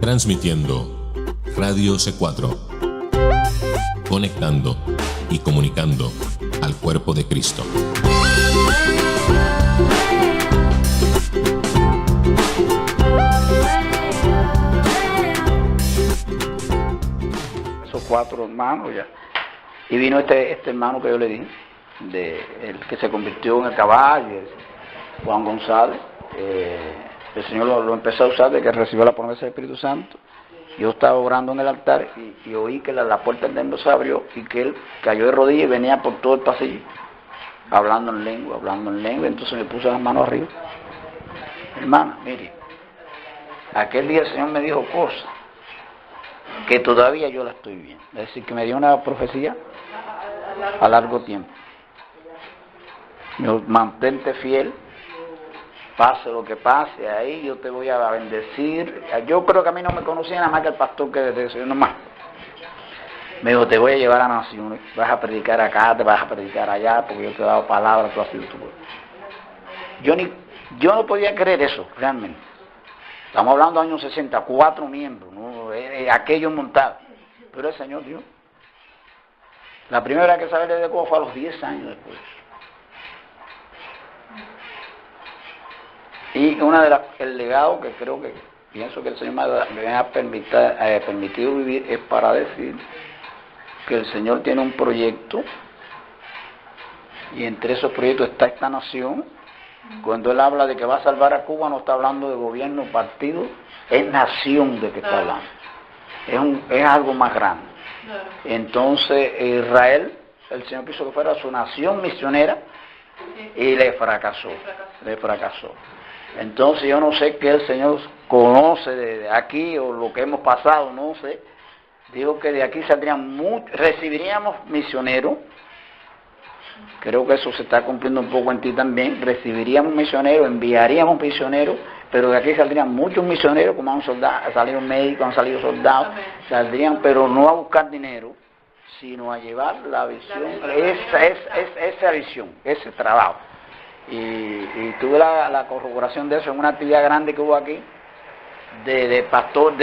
Transmitiendo Radio C4, conectando y comunicando al cuerpo de Cristo. Esos 4 hermanos ya. Y vino este hermano que yo le dije, el que se convirtió en el caballo, Juan González. El Señor lo empezó a usar de que recibió la promesa del Espíritu Santo. Yo estaba orando en el altar y oí que la puerta del templo se abrió y que él cayó de rodillas y venía por todo el pasillo, hablando en lengua. Entonces me puse las manos arriba. Hermana, mire, aquel día el Señor me dijo cosas que todavía yo la estoy viendo. Es decir, que me dio una profecía a largo tiempo. Mantente fiel, pase lo que pase, ahí yo te voy a bendecir. Yo creo que a mí no me conocía nada más que el pastor que desde eso, nomás. Me dijo, te voy a llevar a naciones, vas a predicar acá, te vas a predicar allá, porque yo te he dado palabras, tú has sido tu pueblo. Yo no podía creer eso, realmente. Estamos hablando de años 64 miembros, ¿no? Aquello montado. Pero el Señor dio. La primera vez que salí de Cuba fue a los 10 años después. Y el legado que creo que pienso que el Señor me ha permitido vivir es para decir que el Señor tiene un proyecto y entre esos proyectos está esta nación. Cuando Él habla de que va a salvar a Cuba, no está hablando de gobierno, partido, es nación de que está hablando. Es algo más grande. Entonces Israel, el Señor quiso que fuera su nación misionera y le fracasó. Entonces yo no sé qué el Señor conoce de aquí o lo que hemos pasado, no sé. Digo que de aquí recibiríamos misioneros. Creo que eso se está cumpliendo un poco en ti también. Recibiríamos misioneros, enviaríamos misioneros, pero de aquí saldrían muchos misioneros, como han salido médicos, han salido soldados, saldrían, pero no a buscar dinero, sino a llevar la visión, esa visión, ese trabajo. Y tuve la corroboración de eso en una actividad grande que hubo aquí, de pastor,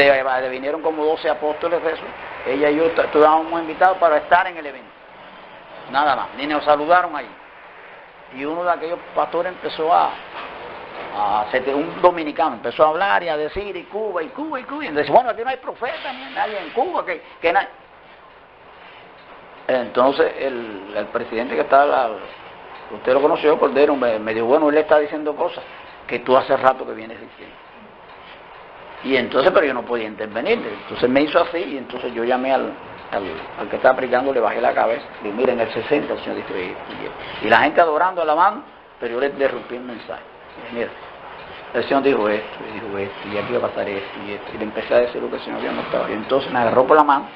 vinieron como 12 apóstoles de eso. Ella y yo estábamos invitados para estar en el evento. Nada más, ni nos saludaron ahí. Y uno de aquellos pastores empezó un dominicano, empezó a hablar y a decir, y Cuba. Y entonces, bueno, aquí no hay profeta, ni nadie en Cuba, que nadie. Entonces, el presidente que estaba, usted lo conoció, Cordero, me dijo, bueno, él le está diciendo cosas que tú hace rato que vienes diciendo. Y entonces, pero yo no podía intervenir. Entonces me hizo así, y entonces yo llamé al que estaba predicando, le bajé la cabeza, y mira, en el 60 el Señor dijo, y la gente adorando, alabando, pero yo le rompí el mensaje. Y mira, el Señor dijo esto, y aquí va a pasar esto, y le empecé a decir lo que el Señor había notado. Y entonces me agarró por la mano,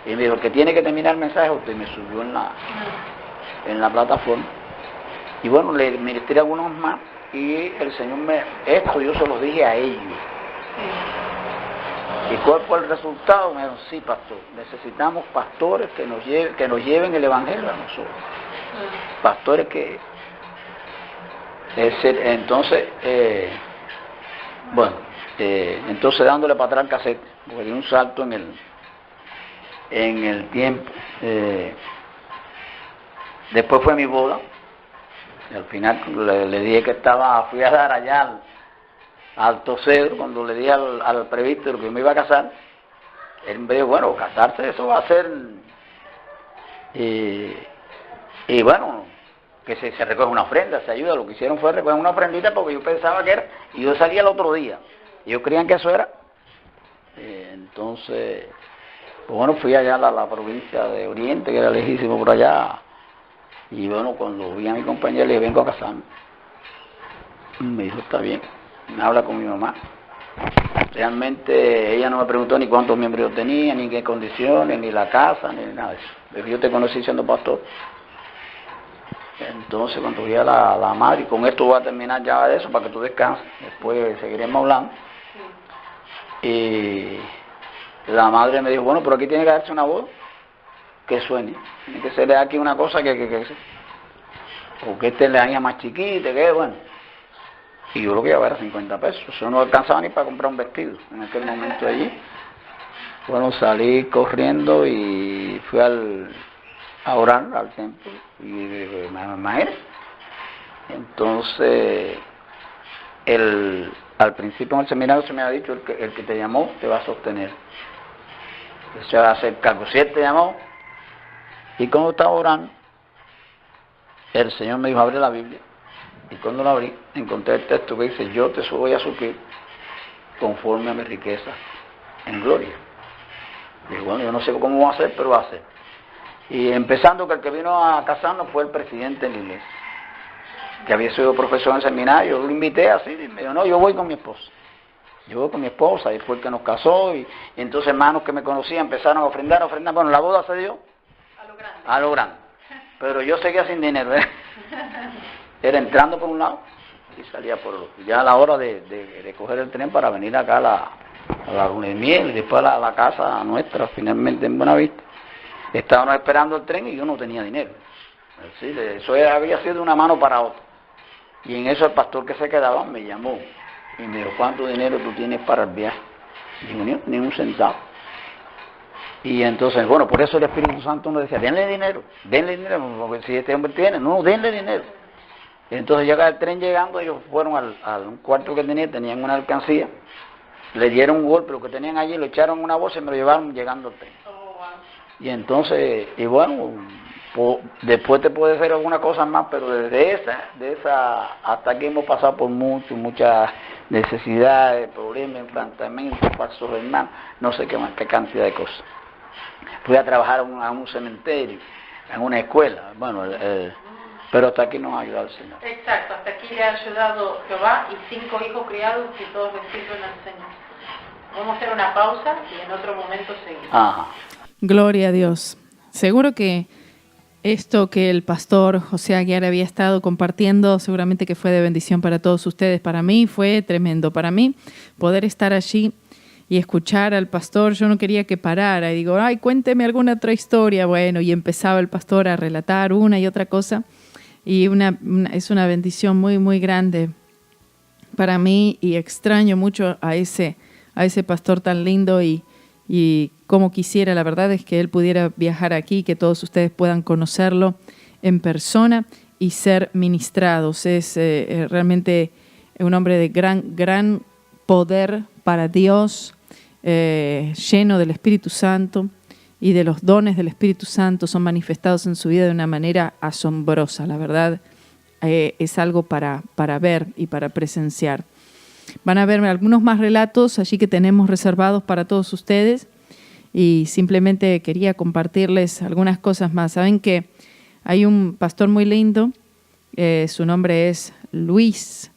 y me dijo, el que tiene que terminar el mensaje, usted me subió en la plataforma. Y bueno, le ministré algunos más, y el Señor esto yo se lo dije a ellos. ¿Y cuál fue el resultado? Me dijo, sí, pastor, necesitamos pastores que nos lleven el evangelio a nosotros. Pastores que... entonces, entonces dándole para atrás el cassette, porque dio un salto en el tiempo. Después fue mi boda, y al final le dije que fui a dar allá al Cedro, cuando le dije al prevístero que me iba a casar. Él me dijo, bueno, casarse eso va a ser, y bueno, que se recoge una ofrenda, se ayuda. Lo que hicieron fue recoger una ofrendita porque yo pensaba que era, y yo salía el otro día, y ellos creían que eso era. Entonces, pues bueno, fui allá a la provincia de Oriente, que era lejísimo por allá, y bueno, cuando vi a mi compañera le dije, vengo a casarme. Me dijo, está bien. Me habla con mi mamá. Realmente ella no me preguntó ni cuántos miembros yo tenía, ni qué condiciones, ni la casa, ni nada de eso. Yo te conocí siendo pastor. Entonces cuando vi a la madre, y con esto voy a terminar ya de eso para que tú descanses, después seguiremos hablando. Y la madre me dijo, bueno, pero aquí tiene que darse una voz que suene. Tiene que ser aquí una cosa que porque esta es la niña más chiquita, que bueno. Y yo lo que llevaba era 50 pesos. Eso no alcanzaba ni para comprar un vestido en aquel momento allí. Bueno, salí corriendo y fui a orar al templo. Y imagínate. Entonces, al principio en el seminario se me había dicho, el que te llamó te va a sostener. Se va a hacer cargo. Si él te llamó, y cuando estaba orando, el Señor me dijo, abre la Biblia. Y cuando la abrí, encontré el texto que dice, yo te voy a suplir conforme a mi riqueza en gloria. Y bueno, yo no sé cómo va a hacer, pero va a hacer. Y empezando que el que vino a casarnos fue el presidente de la iglesia, que había sido profesor en el seminario. Yo lo invité así, y me dijo, no, yo voy con mi esposa. Yo voy con mi esposa, y fue el que nos casó, y entonces hermanos que me conocían empezaron a ofrendar. Bueno, la boda se dio a lo grande. Pero yo seguía sin dinero, ¿eh? Era entrando por un lado y salía por el otro. Ya a la hora de coger el tren para venir acá a la luna de miel y después a la casa nuestra, finalmente en Buenavista, estábamos esperando el tren y yo no tenía dinero. Es decir, eso había sido de una mano para otra. Y en eso el pastor que se quedaba me llamó y me dijo, ¿cuánto dinero tú tienes para el viaje? Y digo, ni un centavo. Y entonces, bueno, por eso el Espíritu Santo nos decía, denle dinero, porque si este hombre tiene, no, denle dinero. Y entonces llega el tren llegando, ellos fueron al cuarto que tenían una alcancía, le dieron un golpe, lo que tenían allí, lo echaron en una bolsa y me lo llevaron llegando al tren. Y entonces, y bueno, después te puede hacer alguna cosa más, pero desde esa hasta aquí hemos pasado por muchas necesidades, problemas, enfrentamientos, falsos hermanos, no sé qué más, qué cantidad de cosas. Fui a trabajar a un cementerio, en una escuela, bueno, pero hasta aquí nos ha ayudado el Señor. Exacto, hasta aquí le ha ayudado Jehová y 5 hijos criados que todos les sirven al Señor. Vamos a hacer una pausa y en otro momento seguimos. Ajá. Gloria a Dios. Seguro que esto que el pastor José Aguiar había estado compartiendo, seguramente que fue de bendición para todos ustedes. Para mí fue tremendo. Para mí, poder estar allí y escuchar al pastor, yo no quería que parara. Y digo, ay, cuénteme alguna otra historia. Bueno, y empezaba el pastor a relatar una y otra cosa. Y es una bendición muy, muy grande para mí. Y extraño mucho a ese pastor tan lindo y como quisiera, la verdad es que él pudiera viajar aquí, que todos ustedes puedan conocerlo en persona y ser ministrados. Es realmente un hombre de gran poder para Dios, lleno del Espíritu Santo y de los dones del Espíritu Santo son manifestados en su vida de una manera asombrosa. La verdad es algo para ver y para presenciar. Van a ver algunos más relatos allí que tenemos reservados para todos ustedes y simplemente quería compartirles algunas cosas más. Saben que hay un pastor muy lindo, su nombre es Luis,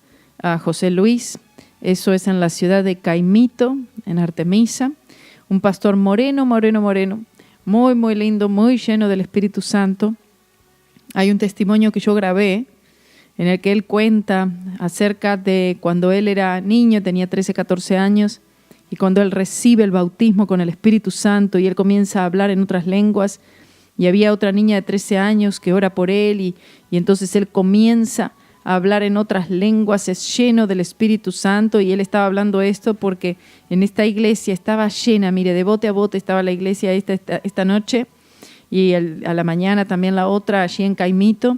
José Luis, eso es en la ciudad de Caimito, en Artemisa, un pastor moreno, muy, muy lindo, muy lleno del Espíritu Santo. Hay un testimonio que yo grabé en el que él cuenta acerca de cuando él era niño, tenía 13, 14 años, y cuando él recibe el bautismo con el Espíritu Santo y él comienza a hablar en otras lenguas, y había otra niña de 13 años que ora por él, y entonces él comienza a hablar en otras lenguas, es lleno del Espíritu Santo, y él estaba hablando esto porque en esta iglesia estaba llena, mire, de bote a bote estaba la iglesia esta noche, y a la mañana también la otra, allí en Caimito.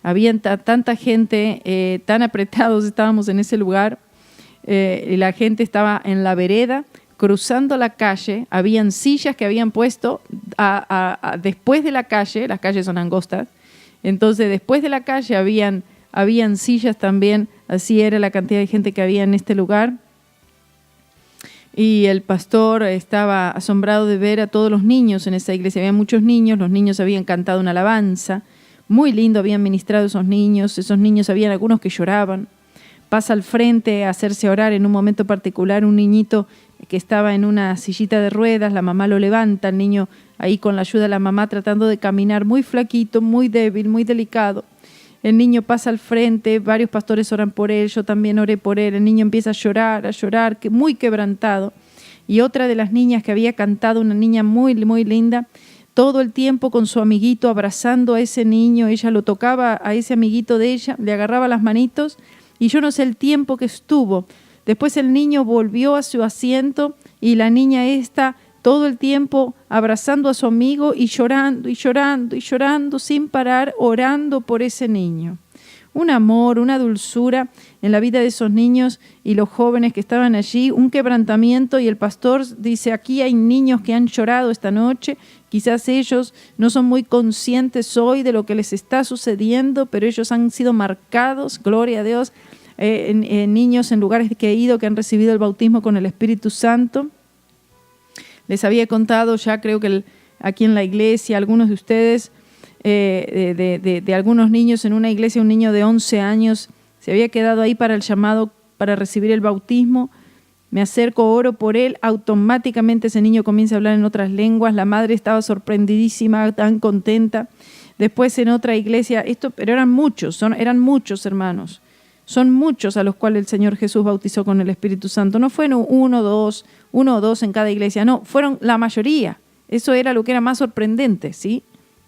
Había tanta gente, tan apretados estábamos en ese lugar, y la gente estaba en la vereda, cruzando la calle, habían sillas que habían puesto después de la calle, las calles son angostas, entonces después de la calle habían sillas también, así era la cantidad de gente que había en este lugar. Y el pastor estaba asombrado de ver a todos los niños en esa iglesia, había muchos niños, los niños habían cantado una alabanza, muy lindo, habían ministrado esos niños habían algunos que lloraban. Pasa al frente a hacerse orar en un momento particular un niñito que estaba en una sillita de ruedas, la mamá lo levanta, el niño ahí con la ayuda de la mamá tratando de caminar, muy flaquito, muy débil, muy delicado. El niño pasa al frente, varios pastores oran por él, yo también oré por él, el niño empieza a llorar, muy quebrantado. Y otra de las niñas que había cantado, una niña muy, muy linda, todo el tiempo con su amiguito abrazando a ese niño, ella lo tocaba a ese amiguito de ella, le agarraba las manitos y yo no sé el tiempo que estuvo. Después el niño volvió a su asiento y la niña esta todo el tiempo abrazando a su amigo y llorando y llorando y llorando sin parar, orando por ese niño. Un amor, una dulzura en la vida de esos niños y los jóvenes que estaban allí, un quebrantamiento, y el pastor dice, aquí hay niños que han llorado esta noche, quizás ellos no son muy conscientes hoy de lo que les está sucediendo, pero ellos han sido marcados, gloria a Dios, niños en lugares que he ido que han recibido el bautismo con el Espíritu Santo. Les había contado ya, creo que aquí en la iglesia, algunos de ustedes, de algunos niños en una iglesia, un niño de 11 años se había quedado ahí para el llamado para recibir el bautismo. Me acerco, oro por él, automáticamente ese niño comienza a hablar en otras lenguas. La madre estaba sorprendidísima, tan contenta. Después en otra iglesia, pero eran muchos hermanos. Son muchos a los cuales el Señor Jesús bautizó con el Espíritu Santo. No fueron uno o dos en cada iglesia, no, fueron la mayoría. Eso era lo que era más sorprendente, ¿sí?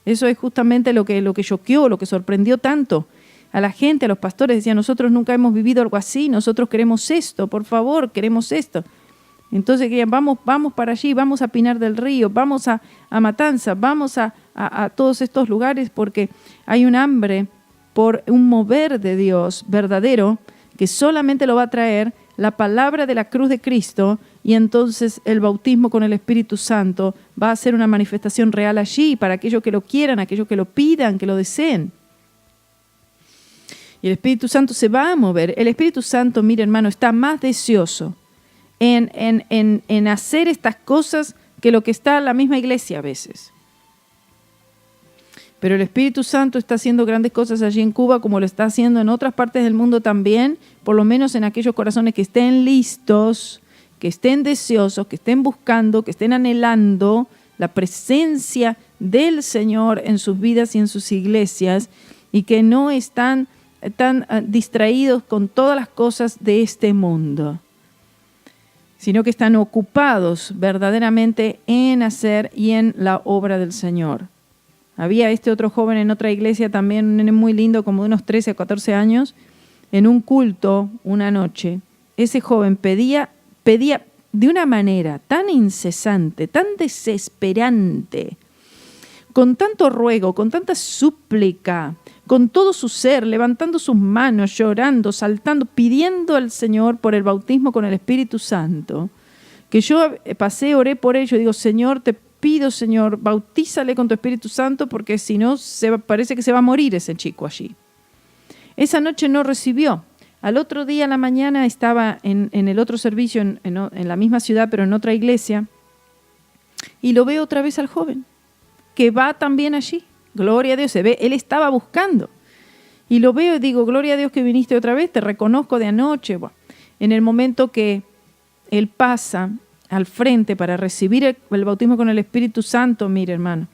Eso es justamente lo que choqueó, lo que sorprendió tanto a la gente, a los pastores. Decían, nosotros nunca hemos vivido algo así, nosotros queremos esto, por favor, queremos esto. Entonces vamos para allí, vamos a Pinar del Río, vamos a Matanza, vamos a todos estos lugares, porque hay un hambre por un mover de Dios verdadero que solamente lo va a traer la palabra de la cruz de Cristo, y entonces el bautismo con el Espíritu Santo va a ser una manifestación real allí para aquellos que lo quieran, aquellos que lo pidan, que lo deseen. Y el Espíritu Santo se va a mover. El Espíritu Santo, mire hermano, está más deseoso en hacer estas cosas que lo que está en la misma iglesia a veces. Pero el Espíritu Santo está haciendo grandes cosas allí en Cuba, como lo está haciendo en otras partes del mundo también, por lo menos en aquellos corazones que estén listos, que estén deseosos, que estén buscando, que estén anhelando la presencia del Señor en sus vidas y en sus iglesias, y que no están tan distraídos con todas las cosas de este mundo, sino que están ocupados verdaderamente en hacer y en la obra del Señor. Había otro joven en otra iglesia también, un nene muy lindo, como de unos 13 a 14 años, en un culto una noche. Ese joven pedía de una manera tan incesante, tan desesperante, con tanto ruego, con tanta súplica, con todo su ser, levantando sus manos, llorando, saltando, pidiendo al Señor por el bautismo con el Espíritu Santo, que yo oré por ello, digo, Señor, te pido, Señor, bautízale con tu Espíritu Santo, porque si no, parece que se va a morir ese chico allí. Esa noche no recibió. Al otro día, a la mañana, estaba en el otro servicio, en la misma ciudad, pero en otra iglesia, y lo veo otra vez al joven, que va también allí. Gloria a Dios, se ve, él estaba buscando. Y lo veo y digo, gloria a Dios que viniste otra vez, te reconozco de anoche. Bueno, en el momento que él pasa al frente para recibir el bautismo con el Espíritu Santo, mire hermano,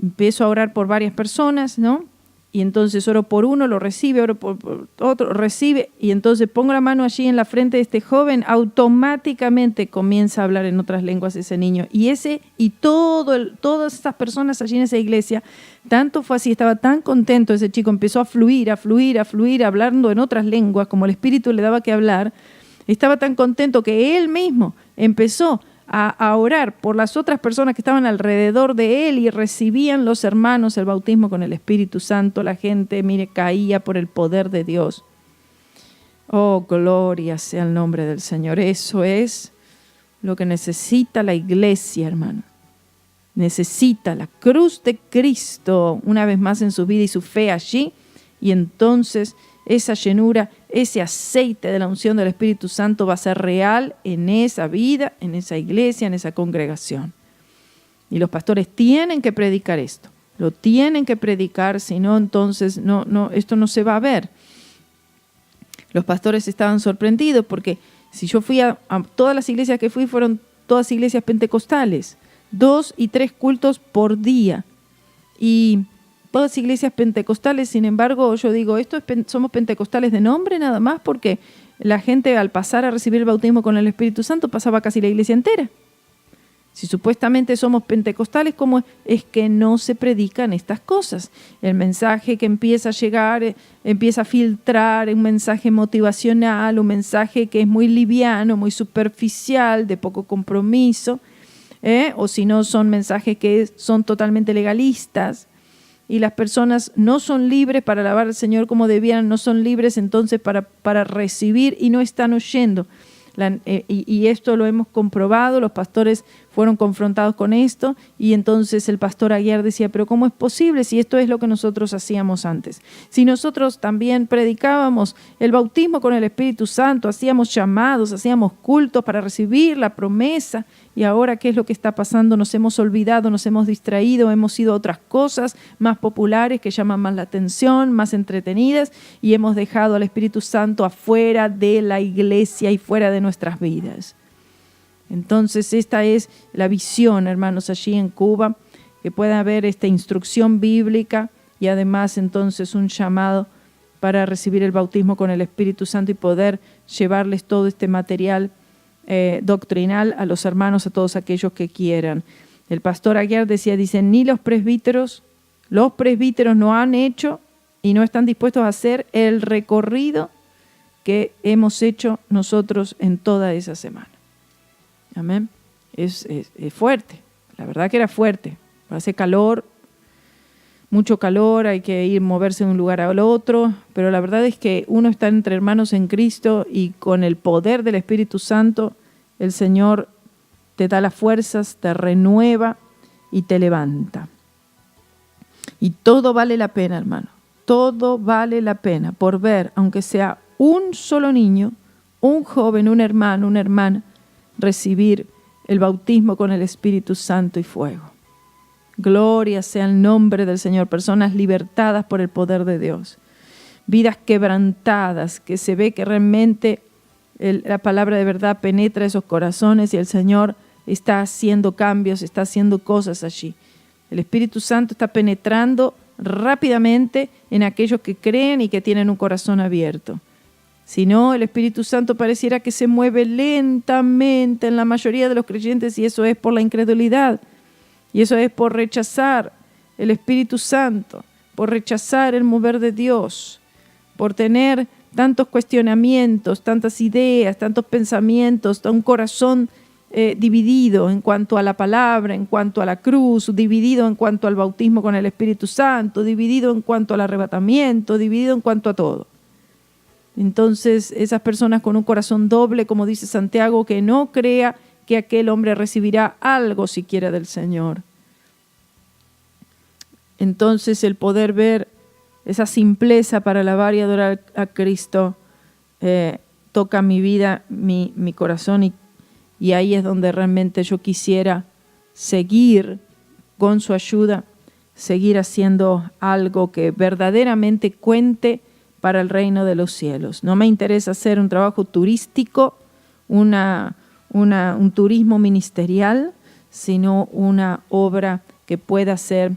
empiezo a orar por varias personas, ¿no? Y entonces oro por uno, lo recibe, oro por otro, recibe, y entonces pongo la mano allí en la frente de este joven, automáticamente comienza a hablar en otras lenguas ese niño. Y todas estas personas allí en esa iglesia, tanto fue así, estaba tan contento ese chico, empezó a fluir, hablando en otras lenguas, como el Espíritu le daba que hablar. Estaba tan contento que él mismo empezó a orar por las otras personas que estaban alrededor de él, y recibían los hermanos el bautismo con el Espíritu Santo. La gente, mire, caía por el poder de Dios. Oh, gloria sea el nombre del Señor. Eso es lo que necesita la iglesia, hermano. Necesita la cruz de Cristo una vez más en su vida y su fe allí, y entonces esa llenura, ese aceite de la unción del Espíritu Santo va a ser real en esa vida, en esa iglesia, en esa congregación. Y los pastores tienen que predicar esto. Lo tienen que predicar, si no, entonces esto no se va a ver. Los pastores estaban sorprendidos porque si yo fui a todas las iglesias que fui, fueron todas iglesias pentecostales. 2 y 3 cultos por día. Y todas iglesias pentecostales, sin embargo, yo digo, somos pentecostales de nombre nada más, porque la gente al pasar a recibir el bautismo con el Espíritu Santo pasaba casi la iglesia entera. Si supuestamente somos pentecostales, ¿cómo es que no se predican estas cosas? El mensaje que empieza a llegar, empieza a filtrar, un mensaje motivacional, un mensaje que es muy liviano, muy superficial, de poco compromiso, o si no son mensajes que son totalmente legalistas, y las personas no son libres para alabar al Señor como debieran, no son libres entonces para recibir y no están oyendo. Y esto lo hemos comprobado, los pastores fueron confrontados con esto y entonces el pastor Aguiar decía, pero ¿cómo es posible si esto es lo que nosotros hacíamos antes? Si nosotros también predicábamos el bautismo con el Espíritu Santo, hacíamos llamados, hacíamos cultos para recibir la promesa, y ahora ¿qué es lo que está pasando? Nos hemos olvidado, nos hemos distraído, hemos ido a otras cosas más populares que llaman más la atención, más entretenidas, y hemos dejado al Espíritu Santo afuera de la iglesia y fuera de nuestras vidas. Entonces esta es la visión, hermanos, allí en Cuba, que pueda haber esta instrucción bíblica y además entonces un llamado para recibir el bautismo con el Espíritu Santo y poder llevarles todo este material doctrinal a los hermanos, a todos aquellos que quieran. El pastor Aguiar dice, ni los presbíteros no han hecho y no están dispuestos a hacer el recorrido que hemos hecho nosotros en toda esa semana. Amén. Es fuerte, la verdad que era fuerte. Hace calor, mucho calor, hay que ir moverse de un lugar al otro, pero la verdad es que uno está entre hermanos en Cristo y con el poder del Espíritu Santo, el Señor te da las fuerzas, te renueva y te levanta. Y todo vale la pena, hermano, todo vale la pena por ver, aunque sea un solo niño, un joven, un hermano, una hermana, recibir el bautismo con el Espíritu Santo y fuego. Gloria sea el nombre del Señor. Personas libertadas por el poder de Dios. Vidas quebrantadas, que se ve que realmente la palabra de verdad penetra esos corazones y el Señor está haciendo cambios, está haciendo cosas allí. El Espíritu Santo está penetrando rápidamente en aquellos que creen y que tienen un corazón abierto. Si no, el Espíritu Santo pareciera que se mueve lentamente en la mayoría de los creyentes y eso es por la incredulidad. Y eso es por rechazar el Espíritu Santo, por rechazar el mover de Dios, por tener tantos cuestionamientos, tantas ideas, tantos pensamientos, un corazón dividido en cuanto a la palabra, en cuanto a la cruz, dividido en cuanto al bautismo con el Espíritu Santo, dividido en cuanto al arrebatamiento, dividido en cuanto a todo. Entonces, esas personas con un corazón doble, como dice Santiago, que no crea que aquel hombre recibirá algo siquiera del Señor. Entonces, el poder ver esa simpleza para alabar y adorar a Cristo toca mi vida, mi corazón, y ahí es donde realmente yo quisiera seguir con su ayuda, seguir haciendo algo que verdaderamente cuente para el reino de los cielos. No me interesa hacer un trabajo turístico, un turismo ministerial, sino una obra que pueda ser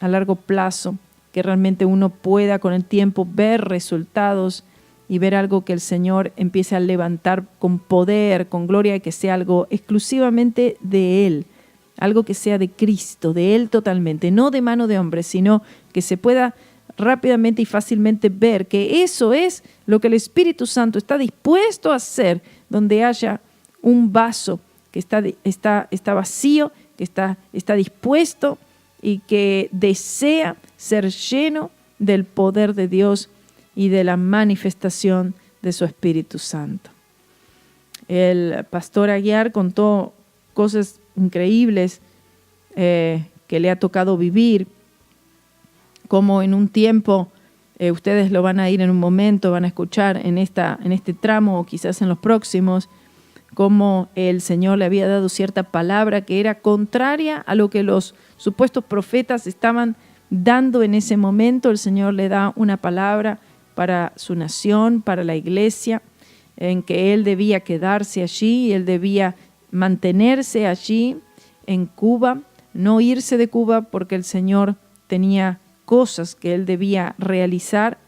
a largo plazo, que realmente uno pueda con el tiempo ver resultados y ver algo que el Señor empiece a levantar con poder, con gloria, y que sea algo exclusivamente de Él, algo que sea de Cristo, de Él totalmente, no de mano de hombre, sino que se pueda rápidamente y fácilmente ver que eso es lo que el Espíritu Santo está dispuesto a hacer, donde haya un vaso que está vacío, que está dispuesto y que desea ser lleno del poder de Dios y de la manifestación de su Espíritu Santo. El pastor Aguiar contó cosas increíbles que le ha tocado vivir, como en un tiempo, ustedes lo van a ir en un momento, van a escuchar en este tramo o quizás en los próximos, cómo el Señor le había dado cierta palabra que era contraria a lo que los supuestos profetas estaban dando en ese momento. El Señor le da una palabra para su nación, para la iglesia, en que él debía quedarse allí, él debía mantenerse allí en Cuba, no irse de Cuba porque el Señor tenía cosas que él debía realizar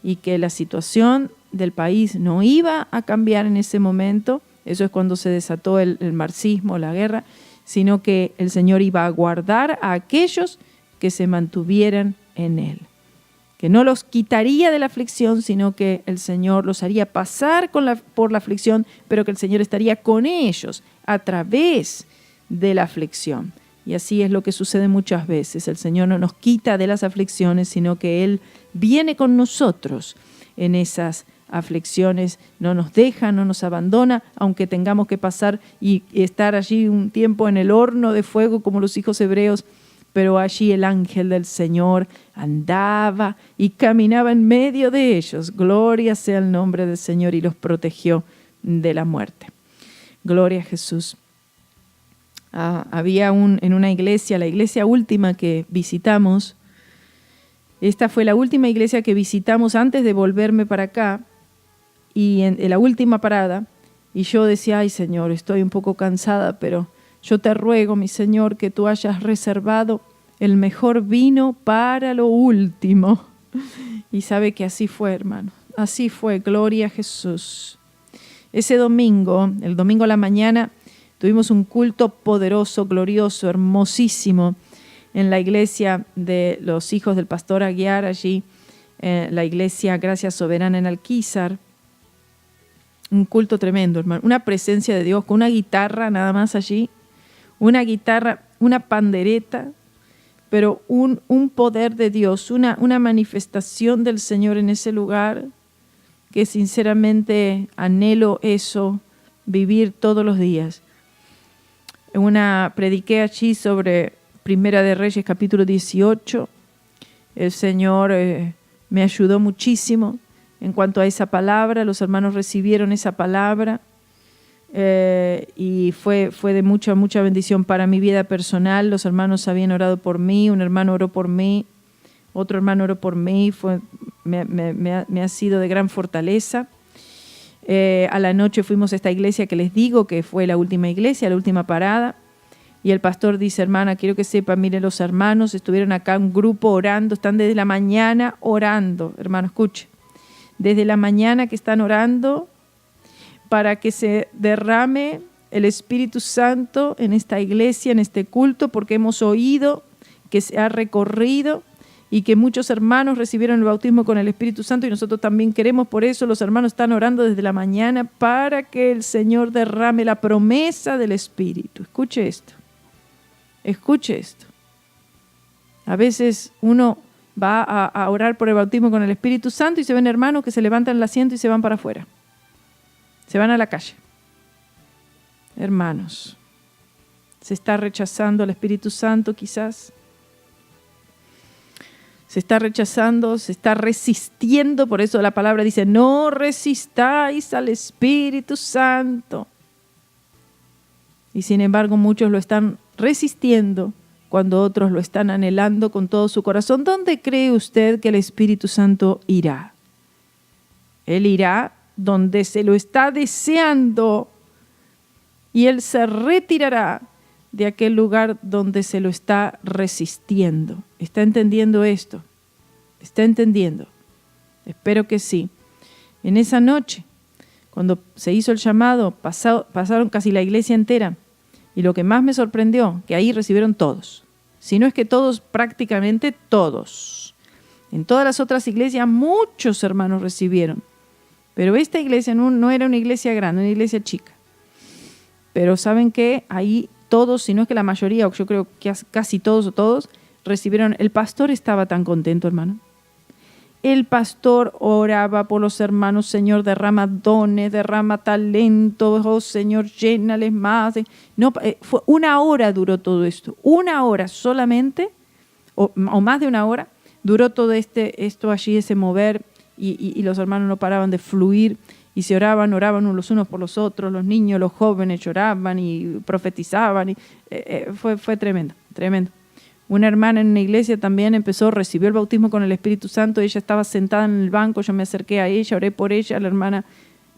y que la situación del país no iba a cambiar en ese momento. Eso es cuando se desató el marxismo, la guerra, sino que el Señor iba a guardar a aquellos que se mantuvieran en Él. Que no los quitaría de la aflicción, sino que el Señor los haría pasar por la aflicción, pero que el Señor estaría con ellos a través de la aflicción. Y así es lo que sucede muchas veces. El Señor no nos quita de las aflicciones, sino que Él viene con nosotros en esas aflicciones, no nos deja, no nos abandona, aunque tengamos que pasar y estar allí un tiempo en el horno de fuego como los hijos hebreos, pero allí el ángel del Señor andaba y caminaba en medio de ellos. Gloria sea el nombre del Señor, y los protegió de la muerte. Gloria a Jesús. Había en una iglesia, la iglesia última que visitamos, esta fue la última iglesia que visitamos antes de volverme para acá, y en la última parada, y yo decía, ay Señor, estoy un poco cansada, pero yo te ruego, mi Señor, que tú hayas reservado el mejor vino para lo último. Y sabe que así fue, hermano. Así fue, gloria a Jesús. Ese domingo, el domingo a la mañana, tuvimos un culto poderoso, glorioso, hermosísimo, en la iglesia de los hijos del pastor Aguiar, allí, la iglesia Gracia Soberana en Alquizar. Un culto tremendo, hermano. Una presencia de Dios con una guitarra nada más allí. Una guitarra, una pandereta, pero un poder de Dios, una manifestación del Señor en ese lugar, que sinceramente anhelo eso, vivir todos los días. Prediqué allí sobre Primera de Reyes, capítulo 18. El Señor me ayudó muchísimo en cuanto a esa palabra. Los hermanos recibieron esa palabra. Y fue de mucha bendición para mi vida personal. Los hermanos habían orado por mí, un hermano oró por mí, otro hermano oró por mí, me ha sido de gran fortaleza. A la noche fuimos a esta iglesia que les digo que fue la última iglesia, la última parada, y el pastor dice, hermana, quiero que sepa, miren, los hermanos estuvieron acá, un grupo orando, están desde la mañana orando, hermano, escuche, desde la mañana que están orando, para que se derrame el Espíritu Santo en esta iglesia, en este culto, porque hemos oído que se ha recorrido y que muchos hermanos recibieron el bautismo con el Espíritu Santo, y nosotros también queremos, por eso los hermanos están orando desde la mañana para que el Señor derrame la promesa del Espíritu. Escuche esto, escuche esto. A veces uno va a orar por el bautismo con el Espíritu Santo y se ven hermanos que se levantan el asiento y se van para afuera. Se van a la calle. Hermanos, se está rechazando al Espíritu Santo quizás. Se está rechazando, se está resistiendo. Por eso la palabra dice, no resistáis al Espíritu Santo. Y sin embargo muchos lo están resistiendo cuando otros lo están anhelando con todo su corazón. ¿Dónde cree usted que el Espíritu Santo irá? Él irá donde se lo está deseando, y Él se retirará de aquel lugar donde se lo está resistiendo. ¿Está entendiendo esto? ¿Está entendiendo? Espero que sí. En esa noche, cuando se hizo el llamado, pasaron casi la iglesia entera, y lo que más me sorprendió, que ahí recibieron todos. Si no es que todos, prácticamente todos. En todas las otras iglesias muchos hermanos recibieron. Pero esta iglesia no era una iglesia grande, una iglesia chica. Pero ¿saben qué? Ahí todos, si no es que la mayoría, o yo creo que casi todos recibieron. El pastor estaba tan contento, hermano. El pastor oraba por los hermanos, Señor, derrama dones, derrama talentos, oh Señor, llénales más. No, fue 1 hora duró todo esto. 1 hora solamente, o más de 1 hora, duró todo esto allí, ese mover. Y los hermanos no paraban de fluir y se oraban los unos por los otros, los niños, los jóvenes lloraban y profetizaban. Fue tremendo, tremendo. Una hermana en una iglesia también recibió el bautismo con el Espíritu Santo. Ella estaba sentada en el banco, yo me acerqué a ella, oré por ella. La hermana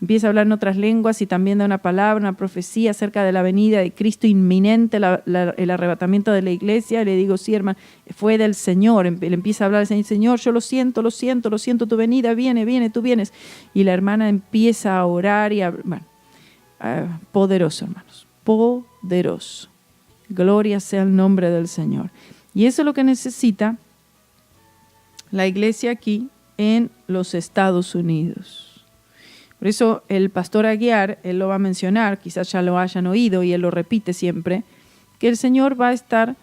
empieza a hablar en otras lenguas y también da una palabra, una profecía acerca de la venida de Cristo inminente, el arrebatamiento de la iglesia. Y le digo, sí, hermana, fue del Señor. Le empieza a hablar al Señor, Señor, yo lo siento, tu venida viene, tú vienes. Y la hermana empieza a orar y poderoso, hermanos, poderoso. Gloria sea el nombre del Señor. Y eso es lo que necesita la iglesia aquí en los Estados Unidos. Por eso el pastor Aguiar, él lo va a mencionar, quizás ya lo hayan oído y él lo repite siempre, que el Señor va a estar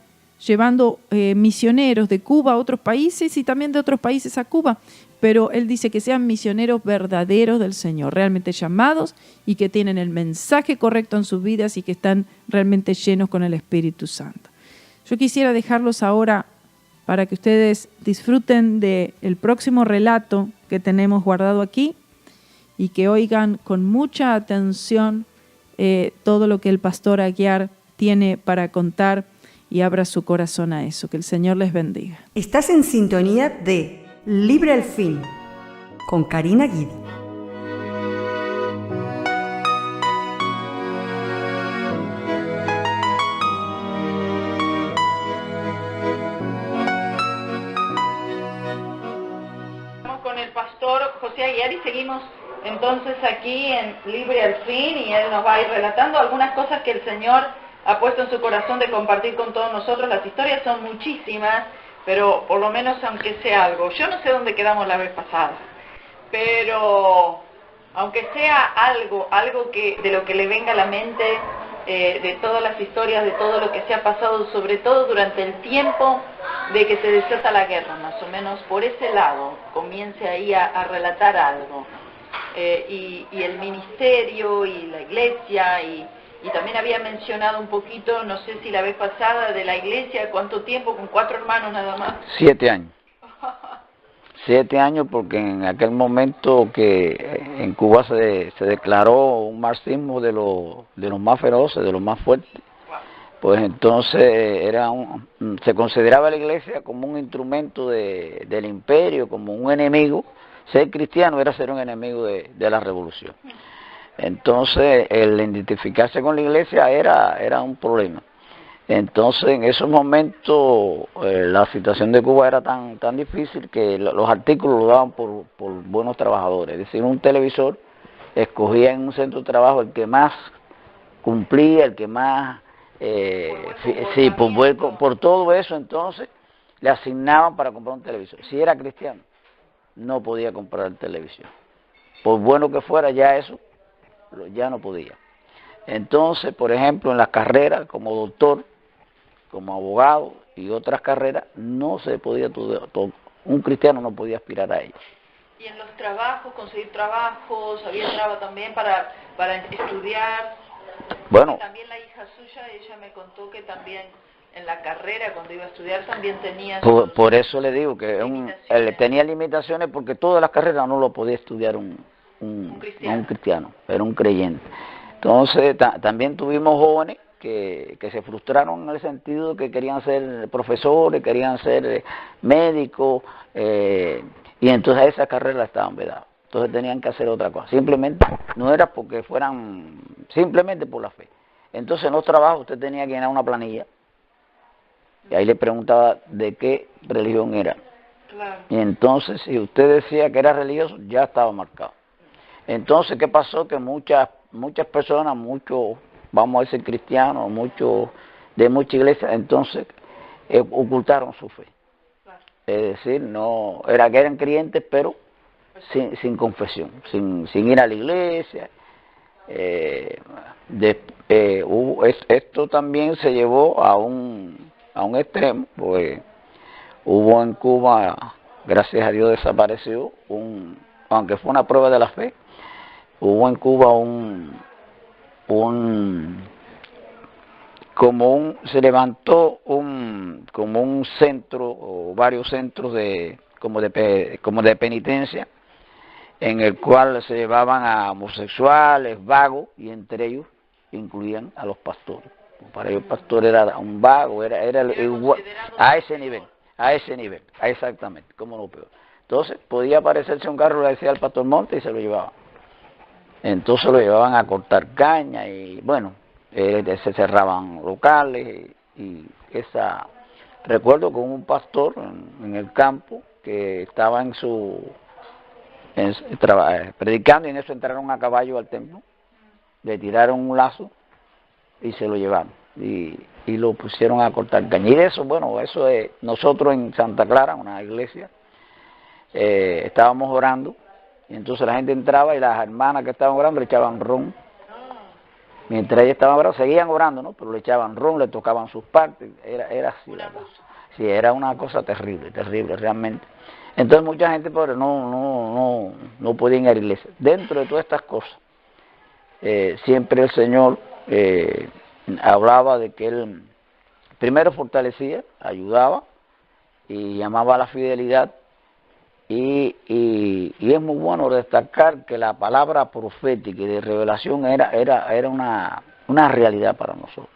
llevando misioneros de Cuba a otros países y también de otros países a Cuba, pero él dice que sean misioneros verdaderos del Señor, realmente llamados y que tienen el mensaje correcto en sus vidas y que están realmente llenos con el Espíritu Santo. Yo quisiera dejarlos ahora para que ustedes disfruten del próximo relato que tenemos guardado aquí y que oigan con mucha atención todo lo que el pastor Aguiar tiene para contar y abra su corazón a eso. Que el Señor les bendiga. Estás en sintonía de Libre al Fin con Karina Guidi. Estamos con el pastor José Aguiar y seguimos entonces aquí en Libre al Fin y él nos va a ir relatando algunas cosas que el Señor ha puesto en su corazón de compartir con todos nosotros. Las historias son muchísimas, pero por lo menos aunque sea algo. Yo no sé dónde quedamos la vez pasada, pero aunque sea algo que de lo que le venga a la mente, de todas las historias, de todo lo que se ha pasado, sobre todo durante el tiempo de que se desata la guerra, más o menos por ese lado, comience ahí a relatar algo. Y el ministerio y la iglesia y también había mencionado un poquito, no sé si la vez pasada, de la iglesia, ¿cuánto tiempo? ¿Con 4 hermanos nada más? 7 años. 7 años porque en aquel momento que en Cuba se declaró un marxismo de los más feroces, de los más fuertes, pues entonces se consideraba la iglesia como un instrumento del imperio, como un enemigo. Ser cristiano era ser un enemigo de la revolución. Entonces, el identificarse con la iglesia era un problema. Entonces, en esos momentos, la situación de Cuba era tan difícil que los artículos lo daban por buenos trabajadores. Es decir, un televisor escogía en un centro de trabajo el que más cumplía, el que más... sí, por todo eso, entonces, le asignaban para comprar un televisor. Si era cristiano, no podía comprar televisión. Por bueno que fuera, ya eso ya no podía. Entonces, por ejemplo, en las carreras como doctor, como abogado y otras carreras, no se podía, un cristiano no podía aspirar a ellos. Y en los trabajos, conseguir trabajos, había trabas también para estudiar. Bueno. Y también la hija suya, ella me contó que también en la carrera, cuando iba a estudiar, también tenía... Por eso le digo que él tenía limitaciones porque todas las carreras no lo podía estudiar un cristiano, era un creyente. Entonces también tuvimos jóvenes que se frustraron en el sentido de que querían ser profesores, querían ser médicos, y entonces esas carreras estaban vedadas. Entonces tenían que hacer otra cosa. Simplemente, no era porque fueran, simplemente por la fe. Entonces en los trabajos usted tenía que llenar una planilla, y ahí le preguntaba de qué religión era. Claro. Y entonces, si usted decía que era religioso, ya estaba marcado. Entonces, ¿qué pasó? Que muchas personas, muchos, vamos a decir cristianos, muchos de mucha iglesia, entonces ocultaron su fe. Claro. Es decir, no era que eran creyentes, pero sin confesión, sin ir a la iglesia. Esto también se llevó a un extremo, pues hubo en Cuba, gracias a Dios desapareció, aunque fue una prueba de la fe, hubo en Cuba se levantó como un centro o varios centros como de penitencia, en el cual se llevaban a homosexuales, vagos, y entre ellos incluían a los pastores. Para ellos pastor era un vago, era igual, a ese nivel, exactamente, como lo peor. Entonces podía aparecerse un carro, le decía al pastor Monte y se lo llevaban. Entonces lo llevaban a cortar caña y bueno, se cerraban locales y recuerdo con un pastor en el campo que estaba predicando, y en eso entraron a caballo al templo, le tiraron un lazo y se lo llevaron. y lo pusieron a cortar caña. Y de eso, bueno, eso es, nosotros en Santa Clara, una iglesia, estábamos orando, y entonces la gente entraba y las hermanas que estaban orando le echaban ron. Mientras ellas estaban orando, seguían orando, ¿no? Pero le echaban ron, le tocaban sus partes, era así la cosa. Sí, era una cosa terrible, terrible realmente. Entonces mucha gente pobre no podía ir a la iglesia. Dentro de todas estas cosas, siempre el Señor hablaba de que Él primero fortalecía, ayudaba y llamaba a la fidelidad. Y es muy bueno destacar que la palabra profética y de revelación era una realidad para nosotros.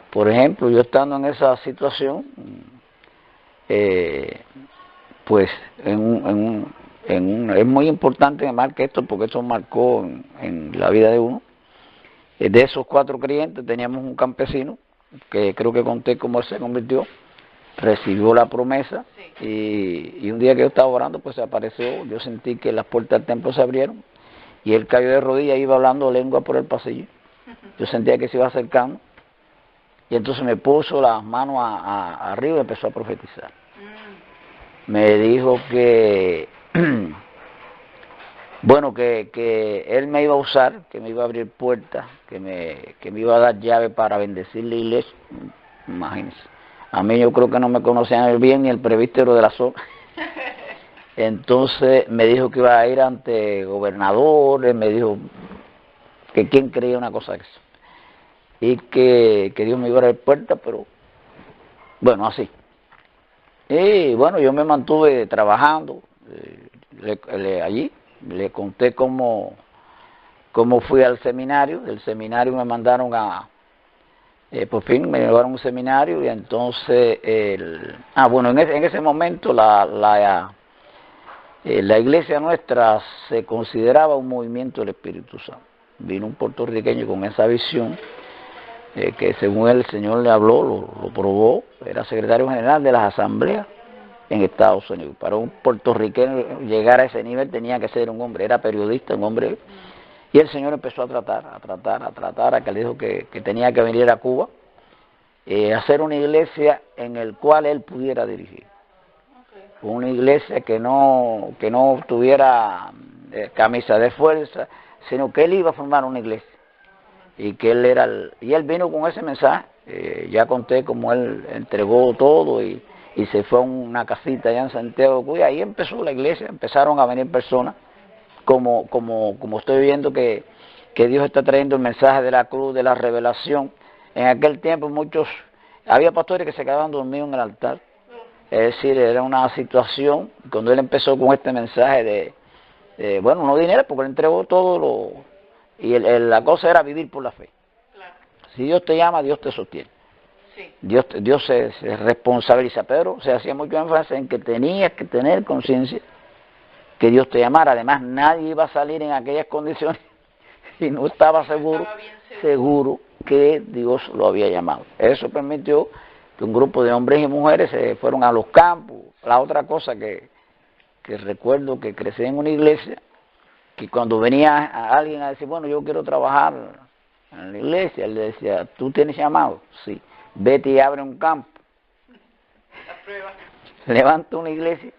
Por ejemplo, yo estando en esa situación, pues es muy importante que marque esto, porque esto marcó en la vida de uno. De esos 4 creyentes teníamos un campesino, que creo que conté cómo él se convirtió, recibió la promesa, y un día que yo estaba orando, pues se apareció, yo sentí que las puertas del templo se abrieron, y él cayó de rodillas y iba hablando lengua por el pasillo. Yo sentía que se iba acercando, y entonces me puso las manos arriba y empezó a profetizar. Me dijo que, bueno, que él me iba a usar, que me iba a abrir puertas, que me iba a dar llave para bendecir la iglesia. Imagínense. A mí yo creo que no me conocían bien ni el presbítero de la zona. Entonces me dijo que iba a ir ante gobernadores, me dijo que quién creía una cosa de eso. Y que Dios me iba a abrir puertas, pero bueno, así. Y bueno, yo me mantuve trabajando allí, le conté cómo fui al seminario. Del seminario me mandaron por fin me llevaron a un seminario, y entonces, bueno, en ese momento la iglesia nuestra se consideraba un movimiento del Espíritu Santo. Vino un puertorriqueño con esa visión, que según el Señor le habló, lo probó, era secretario general de las asambleas en Estados Unidos. Para un puertorriqueño llegar a ese nivel tenía que ser un hombre, era periodista, un hombre. Y el Señor empezó a tratar, a que le dijo que tenía que venir a Cuba, hacer una iglesia en el cual él pudiera dirigir. Una iglesia que no tuviera camisa de fuerza, sino que él iba a formar una iglesia. Y que él y él vino con ese mensaje. Ya conté cómo él entregó todo y se fue a una casita allá en Santiago de Cuba, y ahí empezó la iglesia, empezaron a venir personas. Como estoy viendo que Dios está trayendo el mensaje de la cruz, de la revelación. En aquel tiempo había pastores que se quedaban dormidos en el altar. Es decir, era una situación, cuando él empezó con este mensaje bueno, no dinero, porque él entregó todo y la cosa era vivir por la fe. Claro. Si Dios te llama, Dios te sostiene. Sí. Dios se responsabiliza, pero se hacía mucho énfasis en que tenías que tener conciencia que Dios te llamara. Además, nadie iba a salir en aquellas condiciones y no estaba seguro que Dios lo había llamado. Eso permitió que un grupo de hombres y mujeres se fueron a los campos. La otra cosa que recuerdo, que crecí en una iglesia, que cuando venía alguien a decir, bueno, yo quiero trabajar en la iglesia, él le decía, ¿tú tienes llamado? Sí. Vete y abre un campo. Levanta una iglesia,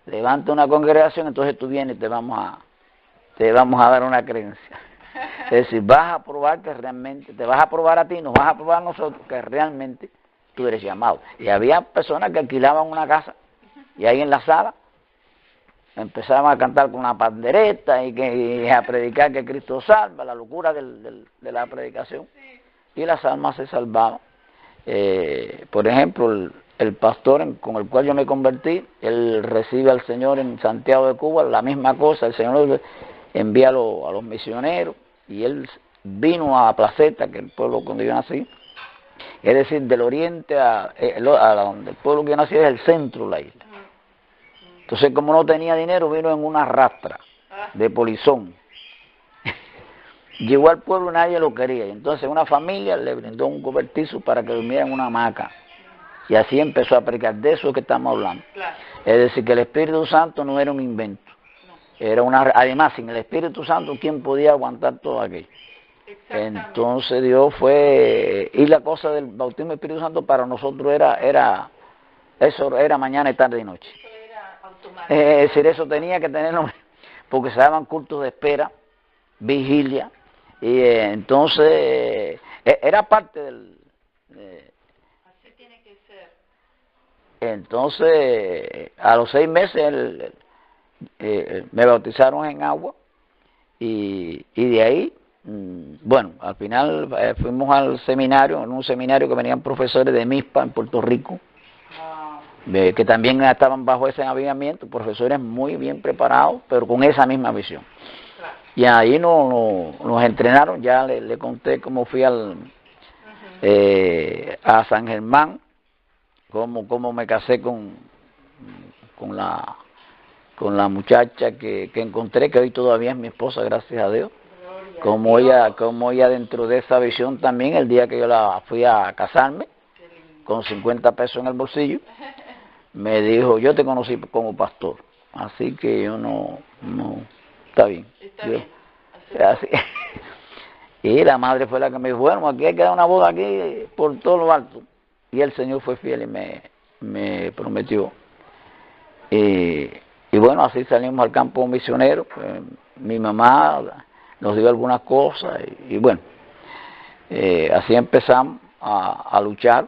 levanta una congregación, entonces tú vienes y te vamos a dar una creencia. Es decir, vas a probar que realmente, te vas a probar a ti, nos vas a probar a nosotros que realmente tú eres llamado. Y había personas que alquilaban una casa, y ahí en la sala empezaban a cantar con una pandereta y a predicar que Cristo salva, la locura de la predicación, y las almas se salvaban. Por ejemplo, el pastor con el cual yo me convertí, él recibe al Señor en Santiago de Cuba, la misma cosa, el Señor envía a los misioneros, y él vino a Placeta, que es el pueblo donde yo nací, es decir, del oriente a donde el pueblo que yo nací es el centro de la isla. Entonces, como no tenía dinero, vino en una rastra de polizón. Llegó al pueblo y nadie lo quería, y entonces una familia le brindó un cobertizo para que durmiera en una hamaca. Y así empezó a predicar. De eso que estamos hablando. Claro. Es decir, que el Espíritu Santo no era un invento. No. Además, sin el Espíritu Santo, ¿quién podía aguantar todo aquello? Entonces Dios fue, y la cosa del bautismo del Espíritu Santo para nosotros eso era mañana y tarde y noche. Eso era automático. Es decir, eso tenía que tenerlo, porque se daban cultos de espera, vigilia, y entonces era parte del... Así tiene que ser. Entonces, a los 6 meses me bautizaron en agua, y de ahí, bueno, al final fuimos al seminario, en un seminario que venían profesores de MISPA en Puerto Rico, que también estaban bajo ese avivamiento, profesores muy bien preparados, pero con esa misma visión. Claro. Y ahí nos entrenaron, ya le conté cómo fui a San Germán, cómo me casé con la muchacha que encontré, que hoy todavía es mi esposa, gracias a Dios. Como ella dentro de esa visión también, el día que yo la fui a casarme, con 50 pesos en el bolsillo, me dijo, yo te conocí como pastor, así que yo no está bien. Está bien. Así. Y la madre fue la que me dijo, bueno, aquí hay que dar una boda aquí por todo lo alto. Y el Señor fue fiel y me prometió. Y bueno, así salimos al campo misionero. Mi mamá nos dio algunas cosas y bueno, así empezamos a luchar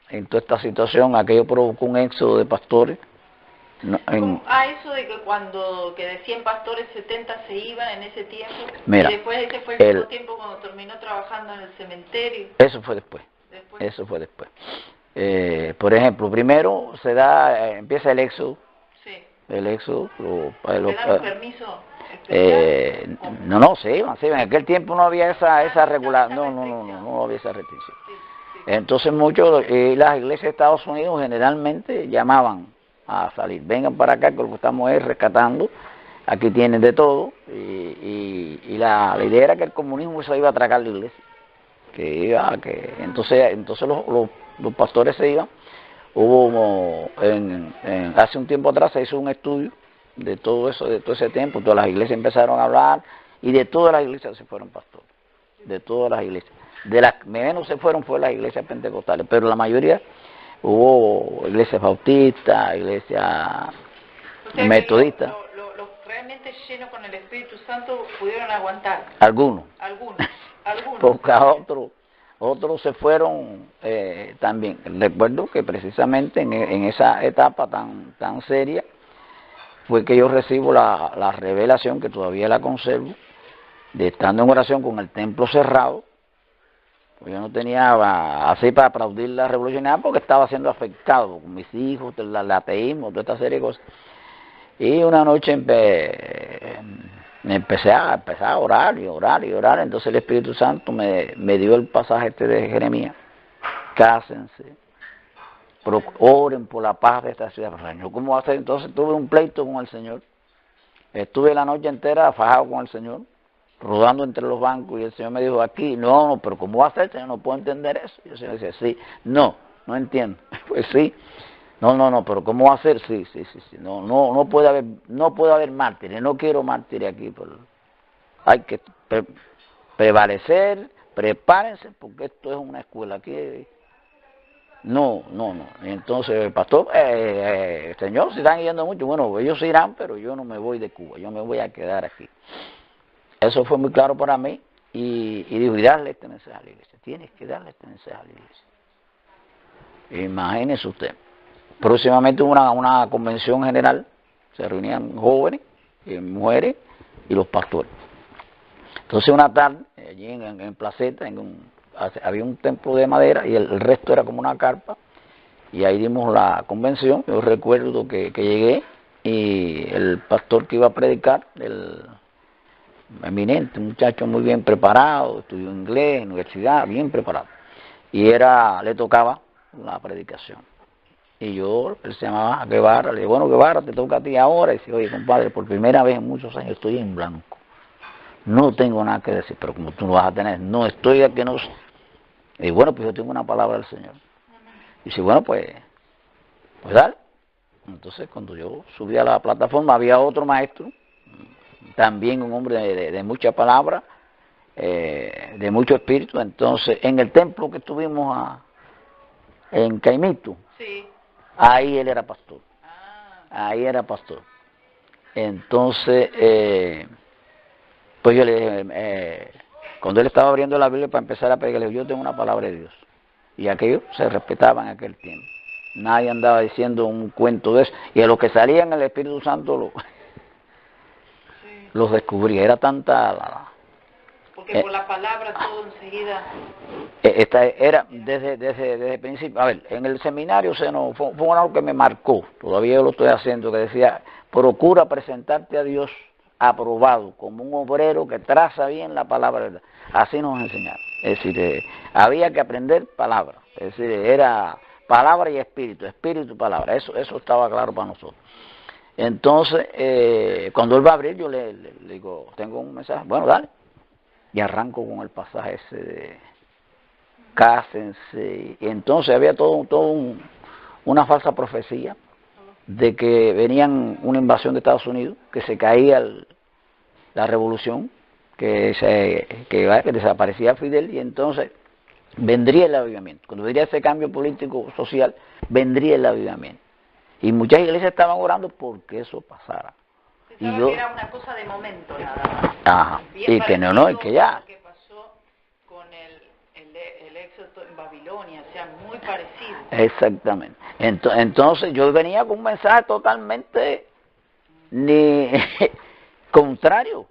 en toda esta situación. Aquello provocó un éxodo de pastores. Eso de que que de 100 pastores 70 se iban en ese tiempo, mira, y después ese fue el mismo tiempo cuando terminó trabajando en el cementerio. Eso fue después. Eso fue después. Por ejemplo, primero empieza el éxodo. Sí. El éxodo. ¿Te dan permiso especial? No, se iban. En aquel tiempo no había esa regulación, no había esa restricción. Sí. Entonces las iglesias de Estados Unidos generalmente llamaban a salir, vengan para acá que lo que estamos es rescatando, aquí tienen de todo, y la idea era que el comunismo se iba a atracar la iglesia, entonces los pastores se iban. Hubo hace un tiempo atrás se hizo un estudio de todo eso, de todo ese tiempo, todas las iglesias empezaron a hablar, y de todas las iglesias se fueron pastores, de todas las iglesias. De las que menos se fueron fue las iglesias pentecostales, pero la mayoría hubo iglesias bautistas, iglesias metodistas. Los realmente llenos con el Espíritu Santo pudieron aguantar. Algunos. Porque otros se fueron también. Recuerdo que precisamente en esa etapa tan seria fue que yo recibo la revelación, que todavía la conservo, de estando en oración con el templo cerrado. Yo no tenía así para aplaudir la revolucionaria porque estaba siendo afectado con mis hijos, el ateísmo, toda esta serie de cosas. Y una noche me empecé a orar y orar. Entonces el Espíritu Santo me dio el pasaje de Jeremías. Cásense, oren por la paz de esta ciudad. ¿Cómo va a ser? Entonces tuve un pleito con el Señor. Estuve la noche entera fajado con el Señor, rodando entre los bancos, y el Señor me dijo, aquí, no, pero ¿cómo va a ser, Señor? No puedo entender eso. Y el Señor decía, sí, no entiendo. Pues sí, no, pero ¿cómo va a ser? Sí, no puede haber mártires, no quiero mártires aquí. Hay que prevalecer, prepárense, porque esto es una escuela aquí. No. Entonces, pastor, Señor, se están yendo mucho. Bueno, ellos irán, pero yo no me voy de Cuba, yo me voy a quedar aquí. Eso fue muy claro para mí, y dijo, y darle este mensaje a la iglesia. Tienes que darle este mensaje a la iglesia. Imagínese usted. Próximamente hubo una convención general, se reunían jóvenes, mujeres y los pastores. Entonces una tarde, allí en Placeta, había un templo de madera y el resto era como una carpa, y ahí dimos la convención. Yo recuerdo que llegué, y el pastor que iba a predicar, eminente, un muchacho muy bien preparado, estudió inglés, universidad, bien preparado, y le tocaba la predicación. Y él se llamaba Guevara, le dije, bueno, Guevara, te toca a ti ahora. Y dice, oye, compadre, por primera vez en muchos años estoy en blanco, no tengo nada que decir, pero como tú lo vas a tener, no estoy aquí, no sé. Y bueno, pues yo tengo una palabra del Señor. Y dice, bueno, pues dale. Entonces, cuando yo subí a la plataforma, había otro maestro, también un hombre de mucha palabra, de mucho espíritu. Entonces, en el templo que estuvimos en Caimito, Sí. ahí él era pastor. Ah, Ahí era pastor. Entonces, pues yo le dije, cuando él estaba abriendo la Biblia para empezar a predicar, le dije, yo tengo una palabra de Dios. Y aquello se respetaba en aquel tiempo. Nadie andaba diciendo un cuento de eso. Y a los que salían el Espíritu Santo sí. los descubría. Era tanta Porque por la palabra todo enseguida. era desde el principio. A ver, en el seminario fue algo que me marcó. Todavía yo lo estoy haciendo, que decía, procura presentarte a Dios aprobado, como un obrero que traza bien la palabra de verdad. Así nos enseñaron. Es decir, había que aprender palabra. Es decir, era palabra y espíritu, espíritu y palabra. Eso estaba claro para nosotros. Entonces, cuando él va a abrir, yo le digo, tengo un mensaje. Bueno, dale. Y arranco con el pasaje ese de cásense. Y entonces había una falsa profecía de que venían una invasión de Estados Unidos, que se caía la revolución, que desaparecía Fidel, y entonces vendría el avivamiento. Cuando vendría ese cambio político social, vendría el avivamiento. Y muchas iglesias estaban orando porque eso pasara. Pensaba que era una cosa de momento nada más. Ajá, Bien y que no, y que ya. Lo que pasó con el éxodo en Babilonia, o sea, muy parecido. Exactamente. Entonces yo venía con un mensaje totalmente contrario,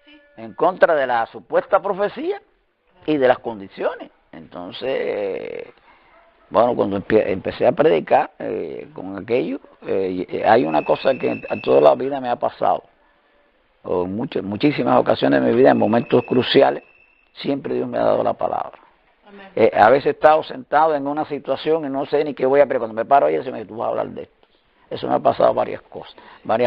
Sí. en contra de la supuesta profecía y de las condiciones. Entonces, bueno, cuando empecé a predicar con aquello, hay una cosa que a toda la vida me ha pasado, o muchísimas ocasiones de mi vida, en momentos cruciales, siempre Dios me ha dado la palabra. A veces he estado sentado en una situación y no sé ni qué voy a hacer. Cuando me paro ahí, me dice, tú vas a hablar de esto. Eso me ha pasado varias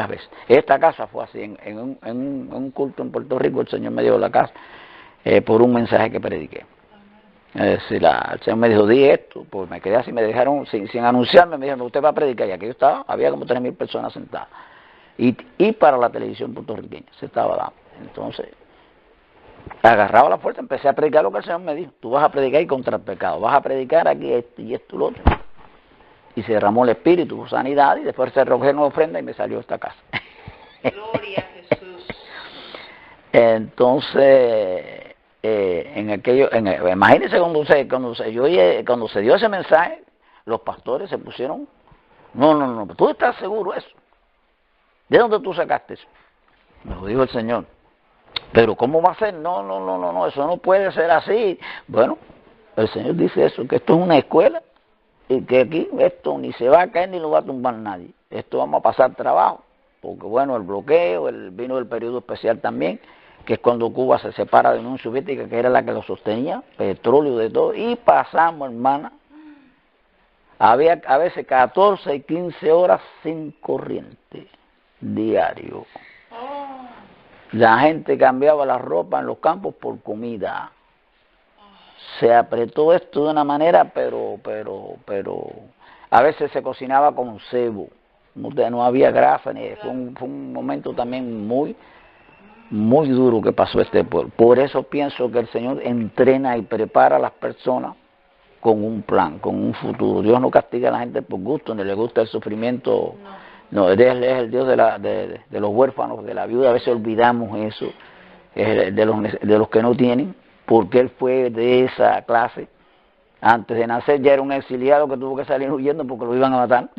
veces. Esta casa fue así, en un culto en Puerto Rico, el Señor me dio la casa por un mensaje que prediqué. Es decir, el Señor me dijo, di esto, pues me quedé así, me dejaron, sin anunciarme, me dijeron, usted va a predicar, y aquí yo estaba, había como 3,000 personas sentadas. Y para la televisión puertorriqueña se estaba dando. Entonces, agarraba la puerta, empecé a predicar lo que el Señor me dijo. Tú vas a predicar y contra el pecado, vas a predicar aquí esto y esto y lo otro. Y se derramó el espíritu, sanidad, y después se recogió una ofrenda y me salió esta casa. Gloria a Jesús. Entonces, imagínense cuando se dio ese mensaje, los pastores se pusieron, no, ¿tú estás seguro de eso? ¿De dónde tú sacaste eso? Me lo dijo el Señor. Pero ¿cómo va a ser? No, eso no puede ser así. Bueno, el Señor dice eso, que esto es una escuela y que aquí esto ni se va a caer ni lo va a tumbar nadie. Esto vamos a pasar trabajo, porque bueno, el bloqueo, vino el periodo especial también, que es cuando Cuba se separa de la Unión Soviética, que era la que lo sostenía, petróleo de todo, y pasamos, hermana, había a veces 14 y 15 horas sin corriente diario. La gente cambiaba la ropa en los campos por comida. Se apretó esto de una manera, pero a veces se cocinaba con cebo. No había grasa, fue un momento también muy duro que pasó este pueblo. Por eso pienso que el Señor entrena y prepara a las personas con un plan, con un futuro. Dios no castiga a la gente por gusto, ni le gusta el sufrimiento. No, Él es el Dios de los huérfanos, de la viuda. A veces olvidamos eso, de los que no tienen, porque Él fue de esa clase. Antes de nacer ya era un exiliado que tuvo que salir huyendo porque lo iban a matar.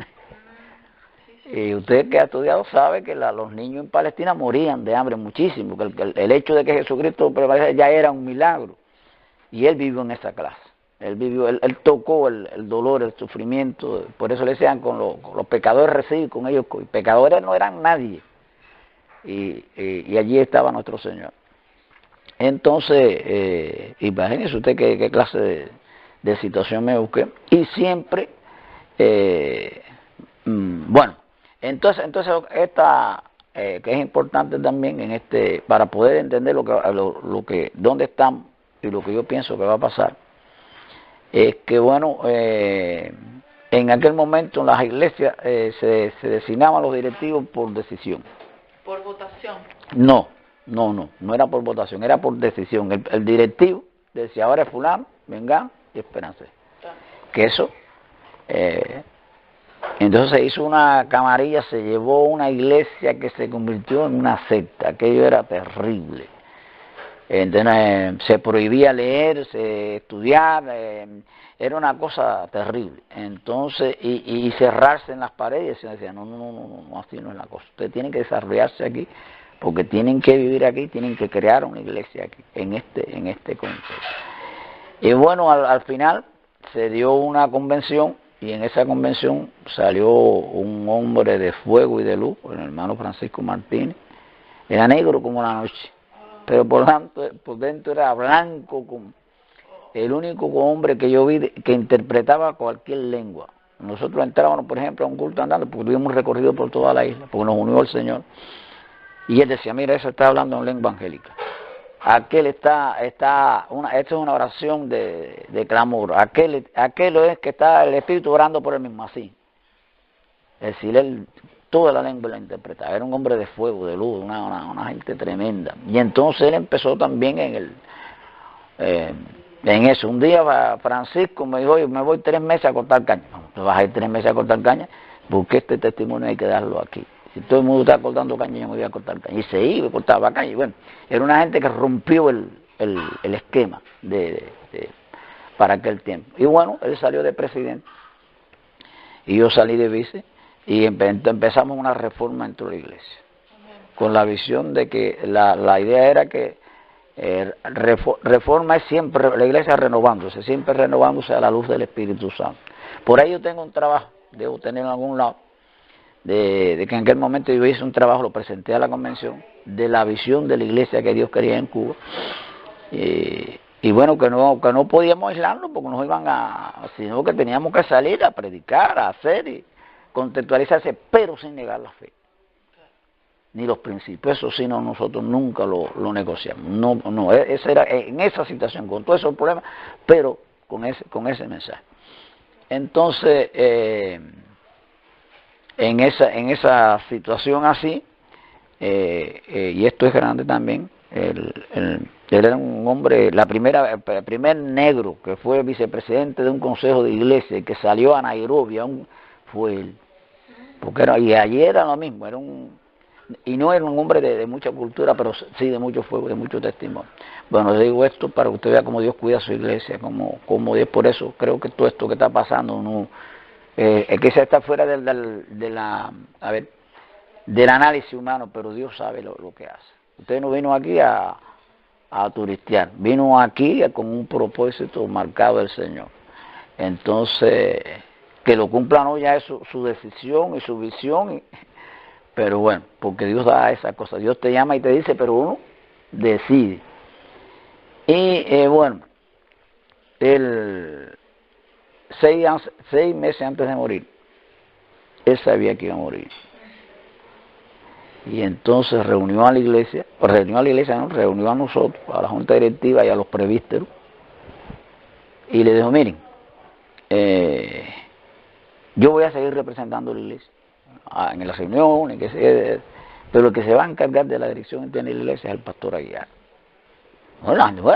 Y usted que ha estudiado sabe que los niños en Palestina morían de hambre muchísimo, que el hecho de que Jesucristo prevalece ya era un milagro. Y Él vivió en esa clase. Él tocó el dolor, el sufrimiento. Por eso le decían, con los pecadores recibe, con ellos, y pecadores no eran nadie. Y allí estaba nuestro Señor. Entonces, imagínese usted qué clase de situación me busqué. Y siempre, bueno, entonces esta que es importante también para poder entender dónde estamos y lo que yo pienso que va a pasar, es que bueno, en aquel momento en las iglesias se designaban los directivos por decisión. Por votación. No, No era por votación, era por decisión. El directivo decía, ahora es fulano, venga y Esperanza. Que eso, entonces se hizo una camarilla, se llevó una iglesia que se convirtió en una secta, aquello era terrible. Entonces se prohibía leer, estudiar, era una cosa terrible. Entonces, y cerrarse en las paredes, y decía, no, así no es la cosa. Ustedes tienen que desarrollarse aquí, porque tienen que vivir aquí, tienen que crear una iglesia aquí, en este contexto. Y bueno, al final se dio una convención, y en esa convención salió un hombre de fuego y de luz, el hermano Francisco Martínez. Era negro como la noche, pero por dentro era blanco, como el único hombre que yo vi que interpretaba cualquier lengua. Nosotros entrábamos, por ejemplo, a un culto andando, porque tuvimos recorrido por toda la isla, porque nos unió el Señor. Y él decía, mira, eso está hablando en lengua angélica. Aquel esta es una oración de clamor. Aquel es que está el Espíritu orando por él mismo, así. Es decir, él toda la lengua la interpretaba. Era un hombre de fuego, de luz, una gente tremenda. Y entonces él empezó también en eso. Un día Francisco me dijo, oye, me voy 3 meses a cortar caña. No, te vas a ir 3 meses a cortar caña, porque este testimonio hay que darlo aquí. Si todo el mundo está cortando caña, yo me voy a cortar caña. Y se iba y cortaba caña. Y bueno, era una gente que rompió el esquema para aquel tiempo. Y bueno, él salió de presidente y yo salí de vice y empezamos una reforma dentro de la iglesia. Con la visión de que la idea era que reforma es siempre, la iglesia renovándose, siempre renovándose a la luz del Espíritu Santo. Por ahí yo tengo un trabajo, debo tener en algún lado, de que en aquel momento yo hice un trabajo, lo presenté a la convención, de la visión de la iglesia que Dios quería en Cuba, y bueno, que no podíamos aislarnos porque nos iban sino que teníamos que salir a predicar, a hacer y contextualizarse, pero sin negar la fe, ni los principios. Eso sí, nosotros nunca lo negociamos, no, ese era en esa situación, con todos esos problemas, pero con ese mensaje. Entonces, en esa situación así, y esto es grande también, él era un hombre, el primer negro que fue vicepresidente de un consejo de iglesia que salió a Nairobi, fue él. Porque y allí era lo mismo, y no era un hombre de mucha cultura, pero sí de mucho fuego, de mucho testimonio. Bueno, les digo esto para que usted vea cómo Dios cuida a su iglesia, como Dios, por eso creo que todo esto que está pasando es que se está fuera del análisis humano, pero Dios sabe lo que hace. Usted no vino aquí a turistear, vino aquí con un propósito marcado del Señor. Entonces, que lo cumpla no ya es su decisión y su visión, pero bueno, porque Dios da esas cosas. Dios te llama y te dice, pero uno decide. Y bueno, 6 meses antes de morir, él sabía que iba a morir. Y entonces reunió a nosotros, a la junta directiva y a los presbíteros, y le dijo, miren, yo voy a seguir representando la iglesia en las reuniones, pero el que se va a encargar de la dirección interna de la iglesia es el pastor Aguiar. Bueno,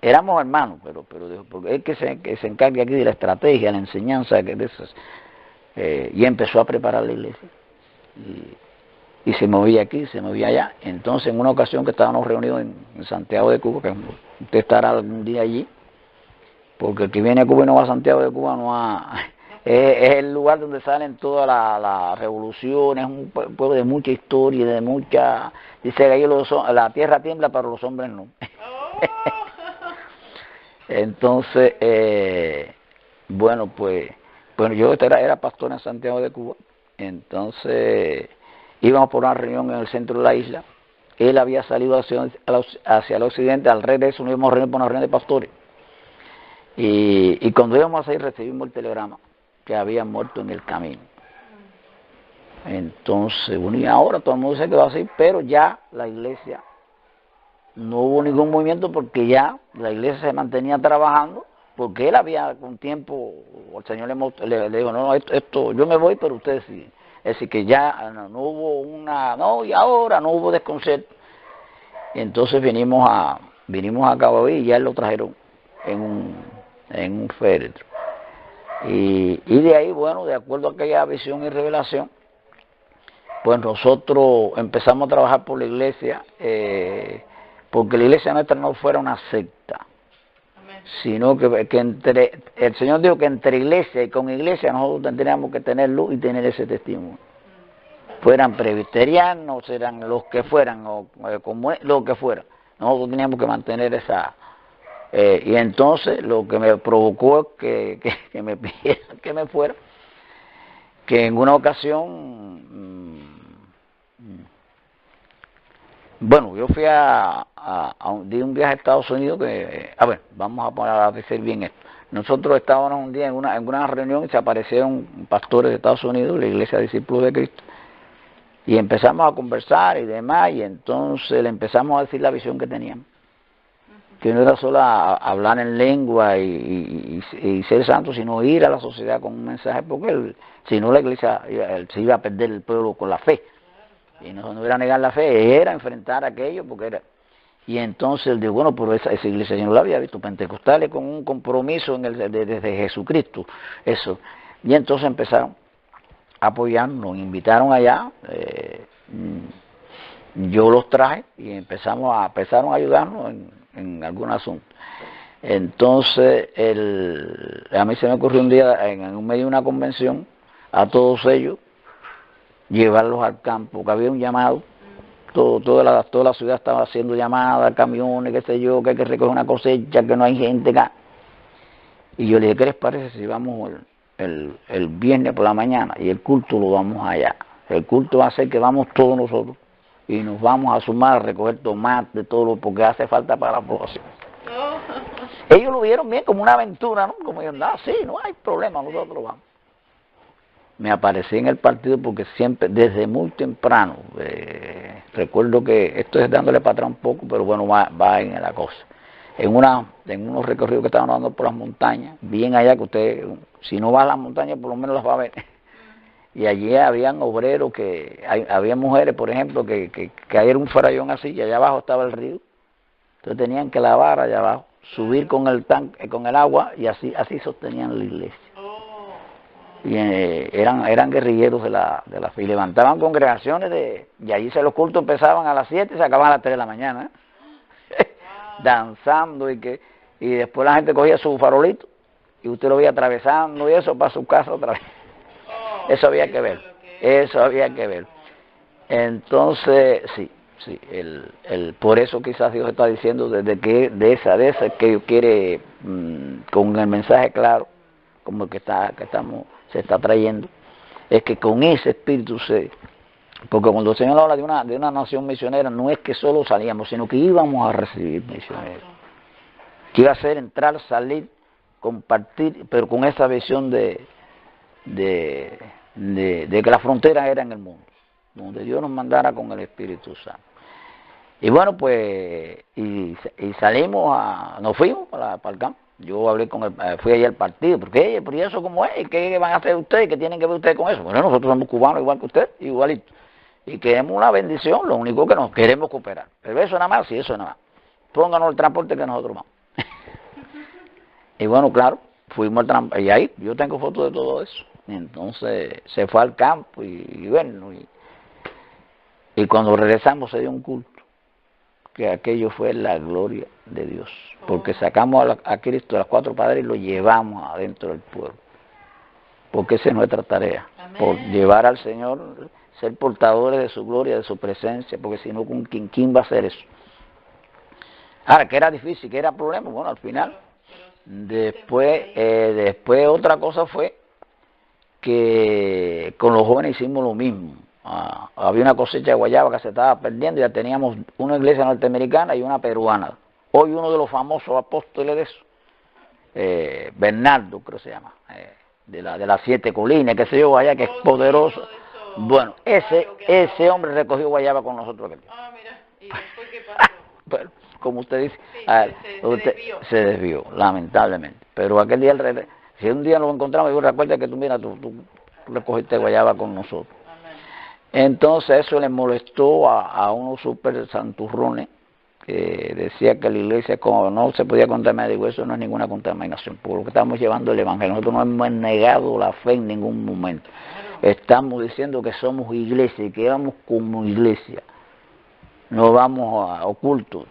éramos hermanos, pero porque es que se encarga aquí de la estrategia, la enseñanza, y empezó a preparar la iglesia. Y se movía aquí, se movía allá. Entonces, en una ocasión que estábamos reunidos en Santiago de Cuba, que usted estará algún día allí, porque el que viene a Cuba y no va a Santiago de Cuba es el lugar donde salen todas las revoluciones, es un pueblo de mucha historia, dice que ahí la tierra tiembla, pero los hombres no. Entonces, yo era pastor en Santiago de Cuba, entonces íbamos por una reunión en el centro de la isla. Él había salido hacia el occidente, al regreso nos íbamos a reunir por una reunión de pastores. Y cuando íbamos a ir recibimos el telegrama que había muerto en el camino. Entonces, y ahora todo el mundo se quedó así, pero ya la iglesia, no hubo ningún movimiento porque ya la iglesia se mantenía trabajando, porque él había con tiempo, el Señor le dijo, no, esto yo me voy, pero ustedes siguen. Es decir, que ya no hubo y ahora no hubo desconcierto. Entonces vinimos a Cabo y ya lo trajeron en un féretro. Y de ahí, bueno, de acuerdo a aquella visión y revelación, pues nosotros empezamos a trabajar por la iglesia, porque la iglesia nuestra no fuera una secta, sino que el Señor dijo que entre iglesia y con iglesia nosotros tendríamos que tener luz y tener ese testimonio. Fueran presbiterianos, eran los que fueran, o como lo que fueran, nosotros teníamos que mantener esa... y entonces lo que me provocó que me pidieran que me fuera, que en una ocasión, bueno, yo fui di un viaje a Estados Unidos que, a ver, vamos a decir bien esto. Nosotros estábamos un día en una reunión y se aparecieron pastores de Estados Unidos, la Iglesia de Discípulos de Cristo, y empezamos a conversar y demás, y entonces le empezamos a decir la visión que teníamos. Que no era solo hablar en lengua y ser santo, sino ir a la sociedad con un mensaje, porque si no la iglesia se iba a perder el pueblo con la fe. Y no era negar la fe, era enfrentar aquello, porque era... Y entonces él dijo, bueno, pero esa iglesia yo no la había visto, pentecostales con un compromiso desde Jesucristo, eso. Y entonces empezaron a apoyarnos, invitaron allá, yo los traje y empezaron a ayudarnos en algún asunto. Entonces, a mí se me ocurrió un día, en medio de una convención, a todos ellos, llevarlos al campo, que había un llamado, toda la ciudad estaba haciendo llamadas, camiones, qué sé yo, que hay que recoger una cosecha, que no hay gente acá. Y yo le dije, ¿qué les parece si vamos el viernes por la mañana y el culto lo vamos allá? El culto va a ser que vamos todos nosotros y nos vamos a sumar a recoger tomate, todo, porque hace falta para la población. Ellos lo vieron bien como una aventura, ¿no? Como yo, sí, no hay problema, nosotros vamos. Me aparecí en el partido porque siempre, desde muy temprano, recuerdo que esto es dándole para atrás un poco, pero bueno, va en la cosa. En unos recorridos que estaban dando por las montañas, bien allá que usted, si no va a las montañas, por lo menos las va a ver. Y allí habían obreros, había mujeres, por ejemplo, que era un farallón así, y allá abajo estaba el río. Entonces tenían que lavar allá abajo, subir con el tanque, con el agua, y así sostenían la iglesia. Y eran guerrilleros de la fe, y levantaban congregaciones y allí los cultos empezaban a las 7 y se acababan a las 3 de la mañana, danzando, y después la gente cogía su farolito, y usted lo veía atravesando y eso para su casa otra vez. Eso había que ver, Entonces, sí, por eso quizás Dios está diciendo de esa que Dios quiere, con el mensaje claro, como el que se está trayendo, es que con ese espíritu porque cuando el Señor habla de una nación misionera, no es que solo salíamos, sino que íbamos a recibir misioneros. Que iba a ser entrar, salir, compartir, pero con esa visión de que la frontera era en el mundo, donde Dios nos mandara con el Espíritu Santo. Y bueno, pues, y salimos, nos fuimos para el campo. Yo hablé fui allá al partido, porque, ¿y eso cómo es? ¿Qué van a hacer ustedes? ¿Qué tienen que ver ustedes con eso? Bueno, nosotros somos cubanos igual que usted, igualito. Y queremos una bendición, lo único que nos queremos cooperar. Pero eso nada más, sí, eso nada más. Pónganos el transporte que nosotros vamos. Y bueno, claro, fuimos al transporte, y ahí yo tengo fotos de todo eso. Y entonces se fue al campo y bueno, y cuando regresamos se dio un culto, que aquello fue la gloria de Dios, porque sacamos a Cristo de las cuatro paredes y lo llevamos adentro del pueblo, porque esa es nuestra tarea. Amén. Por llevar al Señor, ser portadores de su gloria, de su presencia, porque si no, ¿quién va a hacer eso? Ahora, que era difícil, que era problema, bueno, al final, después otra cosa fue que con los jóvenes hicimos lo mismo. Había una cosecha de guayaba que se estaba perdiendo, ya teníamos una iglesia norteamericana y una peruana. Hoy uno de los famosos apóstoles de eso, Bernardo creo que se llama, de las 7 colinas, que sé yo, allá, que es poderoso. Bueno, ese hombre recogió guayaba con nosotros. Mira, ¿y después qué pasó? Bueno, como usted dice, sí, se desvió, lamentablemente. Pero aquel día, si un día nos encontramos, yo recuerda que tú recogiste guayaba con nosotros. Amén. Entonces eso le molestó a unos super santurrones decía que la iglesia como no se podía contaminar. Digo, eso no es ninguna contaminación, por lo que estamos llevando el evangelio. Nosotros no hemos negado la fe en ningún momento. Estamos diciendo que somos iglesia y que vamos como iglesia. No vamos a ocultos.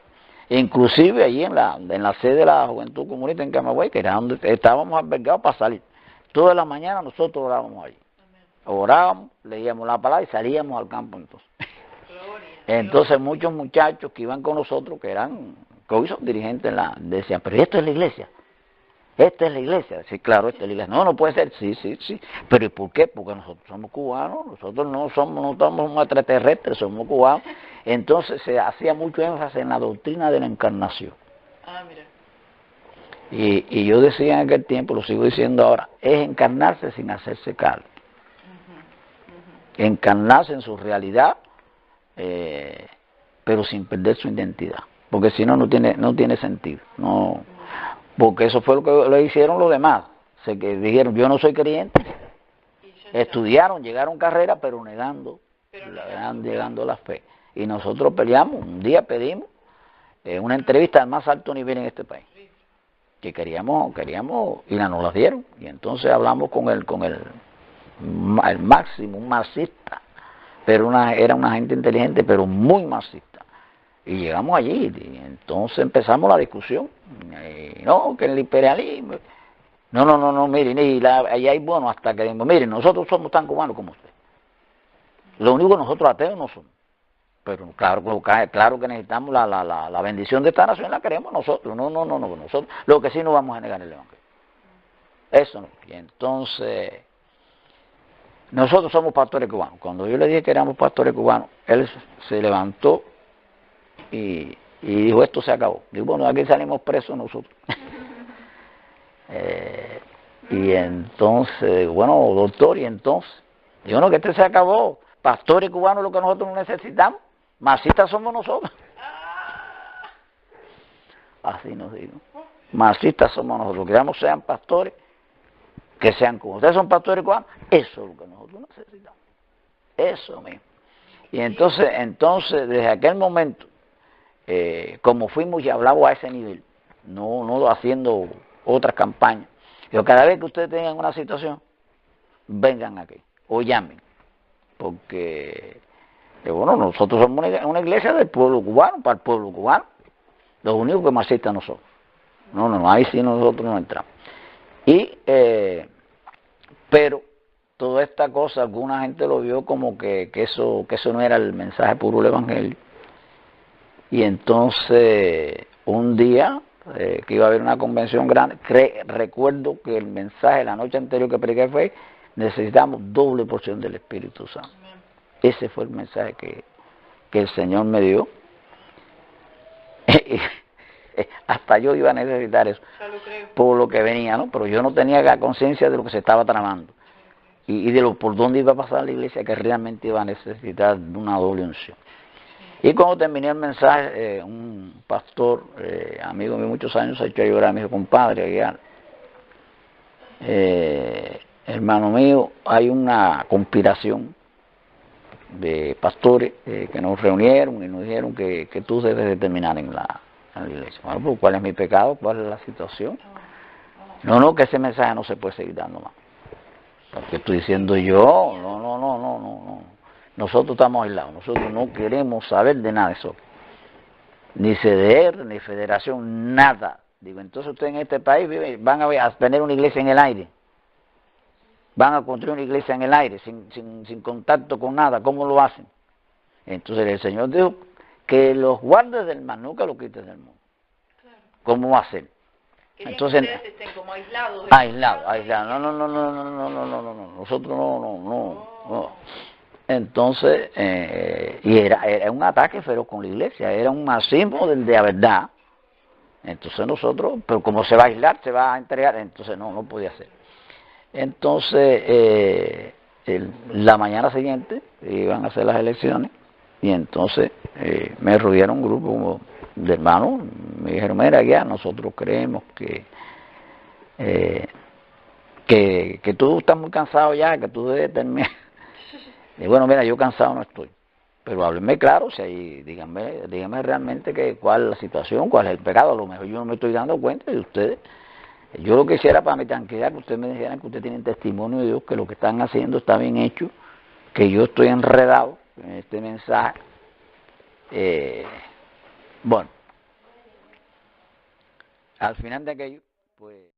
Inclusive allí en la sede de la Juventud Comunista en Camagüey, que era donde estábamos albergados para salir. Toda la mañana nosotros orábamos allí. Orábamos, leíamos la palabra y salíamos al campo entonces. Entonces muchos muchachos que iban con nosotros, que hoy son dirigentes, decían, pero esto es la iglesia. Esta es la iglesia. Sí, claro, esta es la iglesia. No, no puede ser. Sí. Pero ¿y por qué? Porque nosotros somos cubanos, nosotros no somos extraterrestres, somos cubanos. Entonces se hacía mucho énfasis en la doctrina de la encarnación. Ah, mira. Y yo decía en aquel tiempo, lo sigo diciendo ahora, es encarnarse sin hacerse carne. Encarnarse en su realidad, pero sin perder su identidad. Porque si no, no tiene sentido. No. Porque eso fue lo que le hicieron los demás. Que dijeron, yo no soy creyente. Estudiaron, llegaron carreras, pero negando la fe. Y nosotros peleamos, un día pedimos una entrevista al más alto nivel en este país. Que queríamos, y nos la dieron. Y entonces hablamos con el máximo, un marxista. Pero era una gente inteligente, pero muy marxista. Y llegamos allí, y entonces empezamos la discusión. No, que el imperialismo. No, miren, ahí hay bueno hasta que digo, miren, nosotros somos tan cubanos como ustedes. Lo único que nosotros ateos no somos. Pero claro que necesitamos la bendición de esta nación, la queremos nosotros. No, nosotros. Lo que sí no vamos a negar el evangelio. Eso no. Y entonces, nosotros somos pastores cubanos. Cuando yo le dije que éramos pastores cubanos, él se levantó y dijo, esto se acabó. Digo, bueno, aquí salimos presos nosotros. Y entonces, bueno, doctor, y entonces, digo, no, que este se acabó. Pastores cubanos lo que nosotros no necesitamos. Marxistas somos nosotros. Así nos digo. Marxistas somos nosotros. Que ya sean pastores, que sean cubanos. Ustedes son pastores cubanos, eso es lo que nosotros necesitamos. Eso mismo. Y entonces desde aquel momento, como fuimos y hablamos a ese nivel, no haciendo otras campañas, pero cada vez que ustedes tengan una situación, vengan aquí o llamen, porque bueno, nosotros somos una iglesia del pueblo cubano, para el pueblo cubano, los únicos que marxistas no somos. No, ahí sí nosotros no entramos. Pero toda esta cosa, alguna gente lo vio como que eso no era el mensaje puro del evangelio. Y entonces, un día, que iba a haber una convención grande, recuerdo que el mensaje la noche anterior que prediqué fue, necesitamos doble porción del Espíritu Santo. Ese fue el mensaje que el Señor me dio. Hasta yo iba a necesitar eso, por lo que venía, ¿no? Pero yo no tenía la conciencia de lo que se estaba tramando y de por dónde iba a pasar la iglesia, que realmente iba a necesitar de una doble unción. Y cuando terminé el mensaje, un pastor, amigo mío de muchos años, se echó a llorar, me dijo, compadre, Aguiar, hermano mío, hay una conspiración de pastores que nos reunieron y nos dijeron que tú debes de terminar en la iglesia. Bueno, pues, ¿cuál es mi pecado? ¿Cuál es la situación? No, que ese mensaje no se puede seguir dando más. Porque estoy diciendo yo, no. Nosotros estamos aislados, nosotros no queremos saber de nada de eso. Ni CDR, ni federación, nada. Digo, entonces ustedes en este país van a tener una iglesia en el aire. Van a construir una iglesia en el aire, sin contacto con nada. ¿Cómo lo hacen? Entonces el Señor dijo que los guardes del mal, nunca los quites del mundo. ¿Cómo va a ser? Entonces, que ustedes estén como aislados. Aislados. No. Nosotros no. Entonces, y era un ataque feroz con la iglesia, era un marxismo de la verdad. Entonces nosotros, pero como se va a aislar, se va a entregar, entonces no podía ser. Entonces, la mañana siguiente iban a hacer las elecciones y entonces me rodearon un grupo de hermanos, me dijeron, mira, ya nosotros creemos que tú estás muy cansado ya, que tú debes terminar. Y bueno, mira, yo cansado no estoy, pero háblenme claro, si hay, díganme realmente cuál es la situación, cuál es el pecado. A lo mejor yo no me estoy dando cuenta de ustedes. Yo lo que quisiera para mi tranquilidad, que ustedes me dijeran que ustedes tienen testimonio de Dios, que lo que están haciendo está bien hecho, que yo estoy enredado en este mensaje. Bueno, al final de aquello, pues...